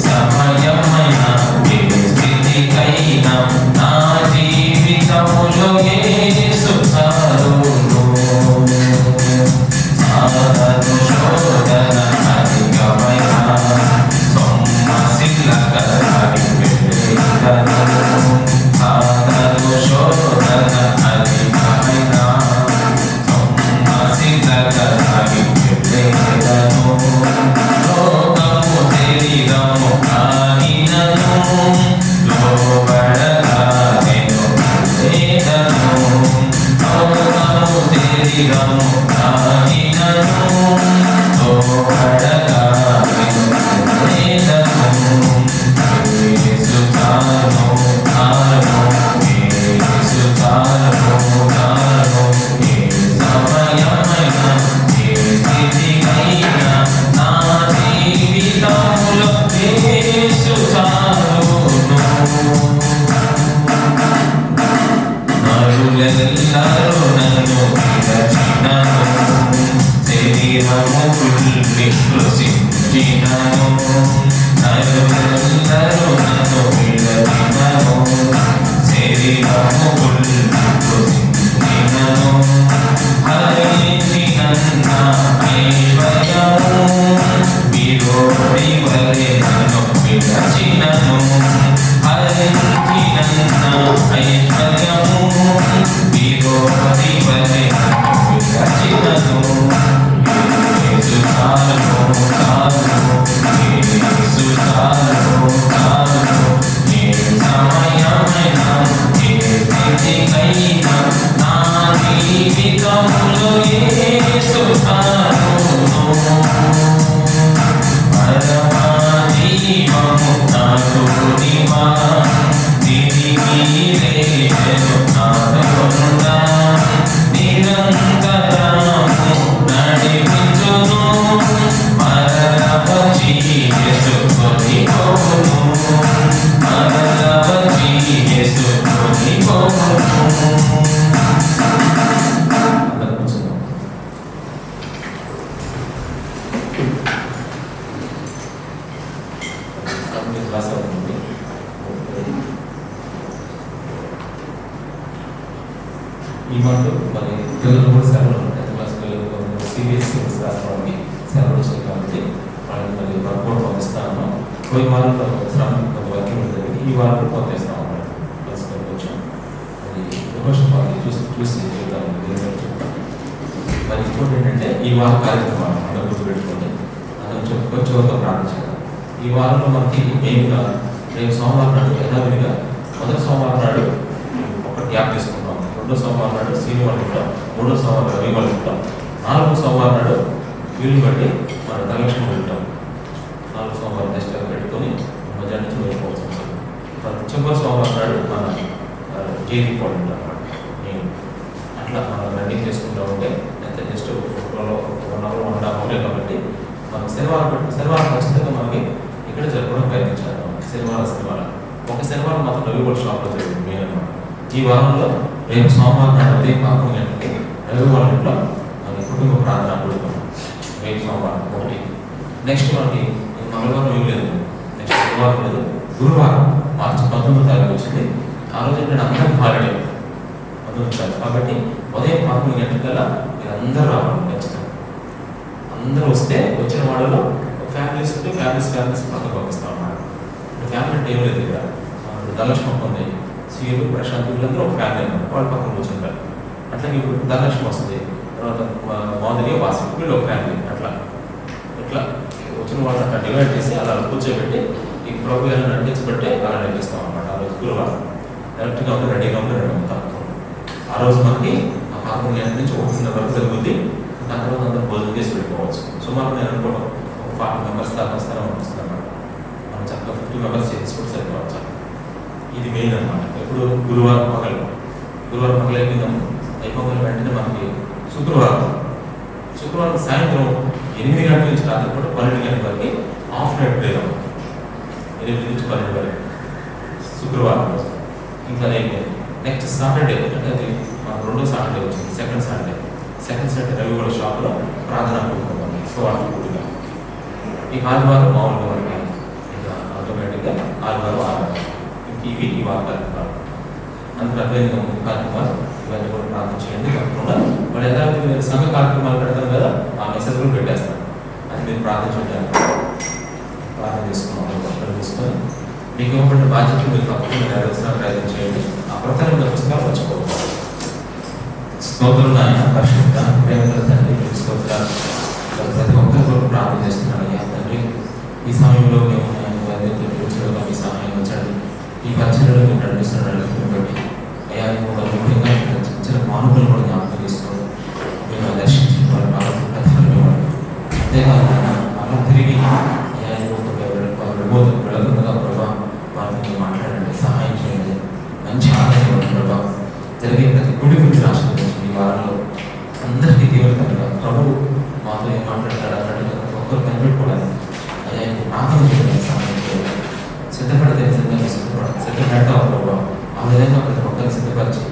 సమయమైన ఏ స్థితికైనా నా జీవితం ఆగినను లోబడగా నేను చేదను మౌనము శరీరము ఆగినను లోబడగా నేను చేదను యేసు తాను తాను యేసు తాను తాను ఏ సమయమైన ఏ స్థితికైనా నా జీవితములో యేసు తాను నరులెల్లరూ నన్ను విరచినను శరీరము కుళ్ళి కృషించినను నరులెల్లరూ నన్ను విరచినను శరీరము కుళ్ళి కృషించినను హరించినన్న ఐశ్వర్యము విరోధి వలె నన్ను విరచినను హరించినన్న ఐశ్వర్యము విరోధి వలె నన్ను విరచినను యేసు తాను తాను యేసు తాను తాను ఏ సమయమైన ఏ స్థితికైనా నా జీవితములో యేసు తాను పరమా జీవము నాకు నివా తిరిగి లేచెను నాతోనుగా నిరంతరము నడిపించును మరలవచి యేసు కొనిపోను మరలవచి యేసు కొనిపోను. ఈ మాట మరి పిల్లలు కూడా సెలవులు ఉంటాయి. క్లాస్ పిల్లలు సిబిఎస్ఈ రాష్ట్రానికి సెలవులు వచ్చాయి కాబట్టి వాళ్ళకి మరి వర్కౌట్ పంపిస్తాను. పోయి వారంలో శ్రామిక వర్కింగ్ ఉంటుంది, ఈ వారంలో పంపిస్తాం అన్నమాట. క్లాస్ వచ్చాం అది ప్రమోషన్ పార్టీ చూసి చెప్తాము. మరి ఇంకోటి ఏంటంటే ఈ వారం కార్యక్రమాలు అందరూ గుర్తుపెట్టుకోండి, అందరూ కొంచెం ప్రార్థించాలి. ఈ వారంలో మనకి మెయిన్గా రేపు సోమవారం నాడు యథావిధిగా మొదటి సోమవారం నాడు ఒకటి గ్యాప్ తీసుకుంటాం, రెండో సోమవారం నాడు సీని వాళ్ళు ఉంటాం, మూడో సోమవారం రవి వాళ్ళు ఉంటాం, నాలుగో సోమవారం నాడు వీళ్ళు బట్టి మన ధనలక్ష్మి వెళ్తాం. నాలుగు సోమవారం టెస్ట్ పెట్టుకొని మధ్యాహ్నం నుంచి వెళ్ళిపోవచ్చు. చివరి సోమవారం నాడు మన జేరీ వాళ్ళు ఉంటాం అన్నమాట. అట్లా మనం రన్నింగ్ చేసుకుంటూ ఉంటే అయితే జస్ట్ 1 అవర్ 1.5 అవర్ కాబట్టి మనం శనివారం ఖచ్చితంగా మనకి ఇక్కడ జరపడం ప్రయత్నించాలి. శనివారం ఒక శనివారం మాత్రం రవివారం షాప్లో జరుగుతుంది మెయిన్ అనమాట. ఈ వారంలో రేపు సోమవారం నాడు ఉదయం 11 గంటలకి రవివారం ఇంట్లో మన కుటుంబ ప్రార్థన కూడుతాం. రేపు సోమవారం ఒకటి. నెక్స్ట్ మనకి మంగళవారం ఏం లేదు, నెక్స్ట్ గురువారం లేదు, గురువారం మార్చి 19వ తారీఖు వచ్చింది. ఆ రోజు నేను అందరం హాలిడే 19వ తారీఖు కాబట్టి ఉదయం 11 గంటలకల్లా మీరు అందరూ రావాలి. ఖచ్చితంగా అందరూ వస్తే వచ్చిన వాళ్ళలో ఫ్యామిలీస్ ఉంటే ఫ్యామిలీస్ పక్కన పంపిస్తాం అన్నమాట. ఫ్యామిలీ అంటే ఏం లేదు ఇక్కడ. ధనలక్ష్మి ఉంది, సీలు ప్రశాంత్ వీళ్ళందరూ ఒక ఫ్యామిలీ అన్నమాట, వాళ్ళు పక్కన కూర్చుంటారు. అట్లాగే ఇప్పుడు ధనలక్ష్మి వస్తుంది, తర్వాత మాధురి వాసు వీళ్ళు ఒక ఫ్యామిలీ. అట్లా ఇట్లా వచ్చిన వాళ్ళు అట్లా డివైడ్ చేసి అలా కూర్చోబెట్టి ఈ ప్రోగ్రామ్ నడిపించబట్టే అలా నడిపిస్తాం అన్నమాట. ఆ రోజు గురువారం కరెక్ట్గా ఉంది, రెడీగా ఉంది, రెడీ ఉంటాం. ఆ రోజు మనకి ఆ 11 గంటల నుంచి 1:30 వరకు జరుగుతుంది. దాని తర్వాత అందరూ భోజనం చేసి పెట్టుకోవచ్చు. సుమారు నేను అనుకోవడం 40 మెంబర్స్ దాకా వస్తారని అనిపిస్తుంది అన్నమాట. మనం చక్కగా 50 మెంబర్స్ చేసుకుంటే సరిపోవచ్చు. ఇది మెయిన్ అనమాట. ఎప్పుడు గురువారం పగలు అయిపోగల వెంటనే మనకి శుక్రవారం సాయంత్రం 8 గంటల నుంచి రాత్రి పూట 12 గంటల వరకు ఆఫ్ నైట్ ప్రేయర్ 8 నుంచి 12 వరకు శుక్రవారం రోజు. ఇంకా అయిపోయింది. నెక్స్ట్ సాటర్డే అంటే అది మనకు రెండో సాటర్డే వచ్చింది, సెకండ్ సాటర్డే రవి కూడా షాప్లో ప్రార్థన కూడుకోవాలి. సో కూడిగా ఈ ఆదివారం మామూలుగా మనకి ఇంకా ఆటోమేటిక్గా ఆదివారం ఇవి ఈ వారం కార్యక్రమాలు అందుకు అద్వైతంగా ముందు కార్యక్రమాలు ఇవన్నీ కూడా ప్రార్థన చేయండి. తప్పకుండా వాళ్ళు యథావిధి మీరు సంఘ కార్యక్రమాలు పెడతాం కదా, ఆ మెసేజ్ కూడా పెట్టేస్తాం. అది మీరు ప్రార్థన చేసుకొని మీకు ఇవ్వబడిన బాధ్యతలు మీరు తప్పకుండా నెరవేర్చిన ప్రయత్నం చేయండి. ఆ ప్రధానమైన పుస్తకాలు మర్చిపోవాలి. స్తోత్రం నాయన పరిశుద్ధ ప్రేమల తండ్రి, స్తోత్రాలు. ప్రతి ఒక్కరి కొరకు ప్రార్థన చేస్తున్నాను అయ్యా తండ్రి. ఈ సమయంలో మేము ఉద్యోగంలో మీ సహాయం వచ్చాడు. ఈ పరిచయంలో మీరు నడిపిస్తున్నాడు బట్టి అయ్యా ముఖ్యంగా చిన్న చిన్న మానవులు కూడా జ్ఞాపకం చేసుకోవడం మేము దర్శించిన వారు బాగా ప్రతిఫలమేవాడు. అంతేకాదు అలా తిరిగి అయ్యా వెళుతుండగా ప్రభావ వారితో మాట్లాడండి, సహాయం చేయండి, మంచి ఆనందం ప్రభావ జరిగే ప్రతి గుడి గురించి ఆశీర్వదించండి. ఈ వారంలో అందరికీ దేవుని కనుక ప్రభు మాతో ఏం మాట్లాడతాడు అన్నట్టు ఒక్కరు కనిపెట్టుకోవడానికి అయ్యా ఇంకో ప్రార్థన చేయడానికి సహాయం చేయాలి. సిద్ధపడితే సిద్ధపడతావు ప్రభావ ఆ విధంగా ప్రతి ఒక్కరిని సిద్ధపరిచి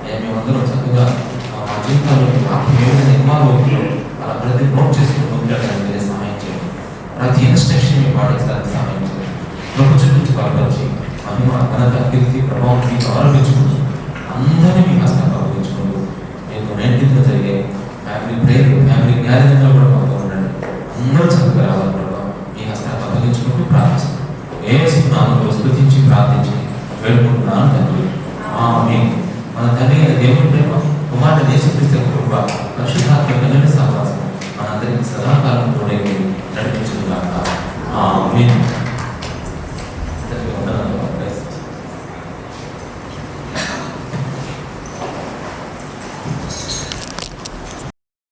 అయ్యా మేమందరం చక్కగా మా జీవితాల్లో వాక్యం ఏ విధంగా ఇన్వాల్వ్ అవుతుందో అలా ప్రతి నోట్ చేసుకుని ముందుకెళ్ళడానికి మీరే సహాయం చేయండి. ప్రతి ఇన్స్ట్రక్షన్ మేము పాటించడానికి సహాయం చేయండి. ప్రభు చుట్టూ బలపరిచి మహిమ ఘనత కీర్తి ప్రభావం మీకు ఆరోపించుకుంటూ అందరినీ మీ హస్తాన్ని అప్పగించుకుంటూ మీకు 19th జరిగే ఫ్యామిలీ ప్రేయర్ ఫ్యామిలీ గ్యాదరింగ్లో కూడా మాతో ఉండండి. అందరూ చక్కగా రావాలి ప్రభావ మీ హస్తాన్ని అప్పగించుకుంటూ ప్రార్థిస్తాం. యేసు నామములో స్తుతించి ప్రార్థించి వేడుకుంటున్నాను తండ్రి, ఆమేన్. మన తండ్రి అయిన దేవుని ప్రేమ, కుమారుడు యేసుక్రీస్తు కృప, పరిశుద్ధాత్మ సహవాసం మనందరికీ సదాకాలం తోడై నడిపించు.